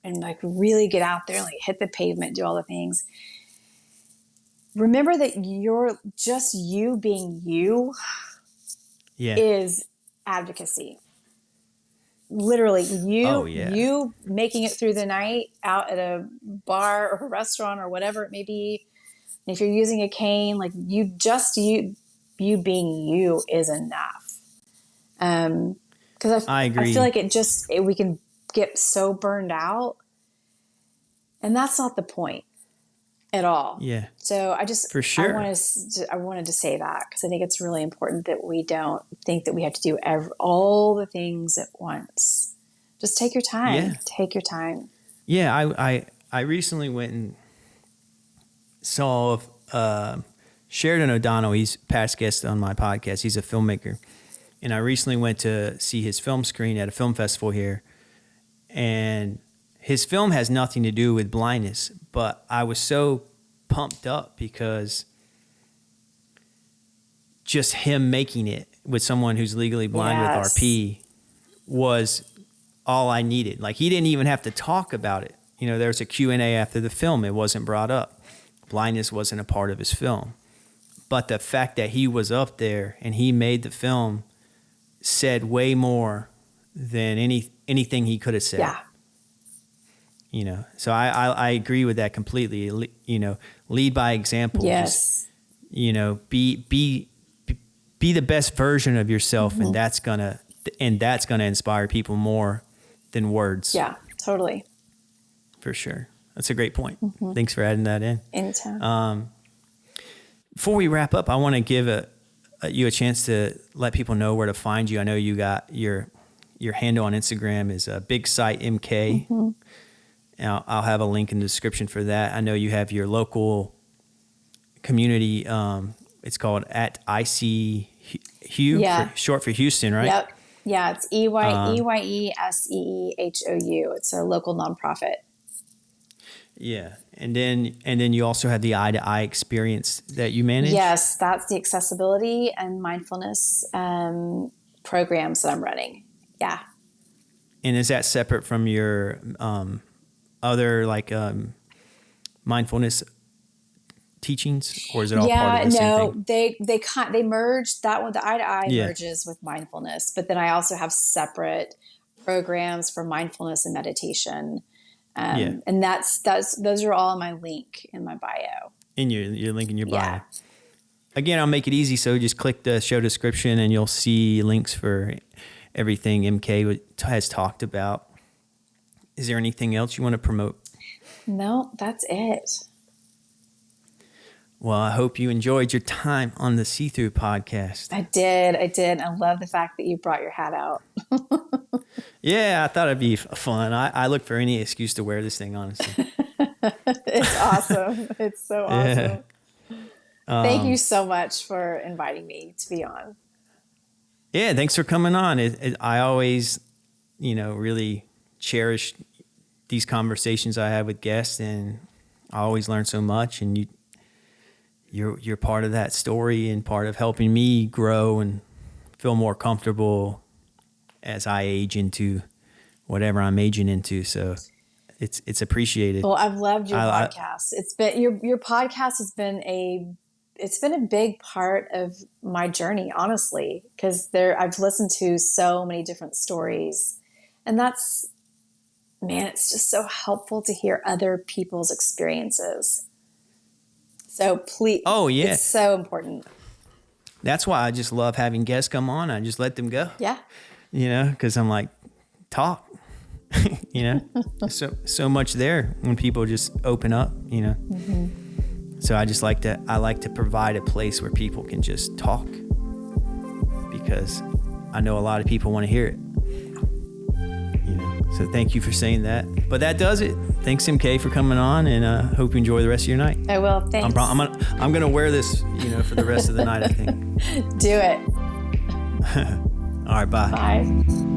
like really get out there and like hit the pavement, do all the things. Remember that you're just you being you is advocacy. Literally you making it through the night out at a bar or a restaurant or whatever it may be. And if you're using a cane, like you being you is enough. Because I agree. I feel like we can get so burned out, and that's not the point at all. Yeah. So for sure. I wanted to say that because I think it's really important that we don't think that we have to do all the things at once. Just take your time. Yeah. Take your time. Yeah. I recently went and saw Sheridan O'Donnell, he's past guest on my podcast. He's a filmmaker. And I recently went to see his film screen at a film festival here. And his film has nothing to do with blindness, but I was so pumped up because just him making it with someone who's legally blind with RP was all I needed. Like, he didn't even have to talk about it. You know, there was a Q&A after the film. It wasn't brought up. Blindness wasn't a part of his film. But the fact that he was up there and he made the film said way more than anything he could have said. Yeah. You know, so I agree with that completely. You know, lead by example. Yes. Just, you know, be the best version of yourself, and that's gonna inspire people more than words. Yeah, totally. For sure. That's a great point. Thanks for adding that in. Anytime. Before we wrap up, I want to give you a chance to let people know where to find you. I know you got your handle on Instagram is Big Site MK. And I'll have a link in the description for that. I know you have your local community. It's called at IC Hugh, short for Houston, right? Yep. Yeah, it's EYESEEHOU. It's a local nonprofit. Yeah, and then you also have the Eye to Eye experience that you manage. Yes, that's the accessibility and mindfulness programs that I'm running. Yeah. And is that separate from your other mindfulness teachings, or is it all part of the same thing? They merge that one. The Eye to Eye merges with mindfulness, but then I also have separate programs for mindfulness and meditation. And those are all in my link in my bio. In your link in your bio. Yeah. Again, I'll make it easy. So just click the show description and you'll see links for everything MK has talked about. Is there anything else you want to promote? No, that's it. Well, I hope you enjoyed your time on the See-Through podcast. I did. I love the fact that you brought your hat out. Yeah, I thought it'd be fun. I look for any excuse to wear this thing, honestly. It's awesome. It's so awesome. Yeah. Thank you so much for inviting me to be on. Yeah, thanks for coming on. I always, really cherish these conversations I have with guests, and I always learn so much. And you're part of that story and part of helping me grow and feel more comfortable as I age into whatever I'm aging into. So it's appreciated. Well, I've loved your podcast. It's been your podcast has been a big part of my journey, honestly, because I've listened to so many different stories, and it's just so helpful to hear other people's experiences. So please, it's so important. That's why I just love having guests come on. I just let them go. Yeah. Because I'm like, talk, so much there when people just open up, So I like to provide a place where people can just talk, because I know a lot of people want to hear it. So thank you for saying that. But that does it. Thanks, MK, for coming on, and hope you enjoy the rest of your night. I will. Thanks. I'm gonna wear this, for the rest of the night, I think. Do it. All right. Bye. Bye.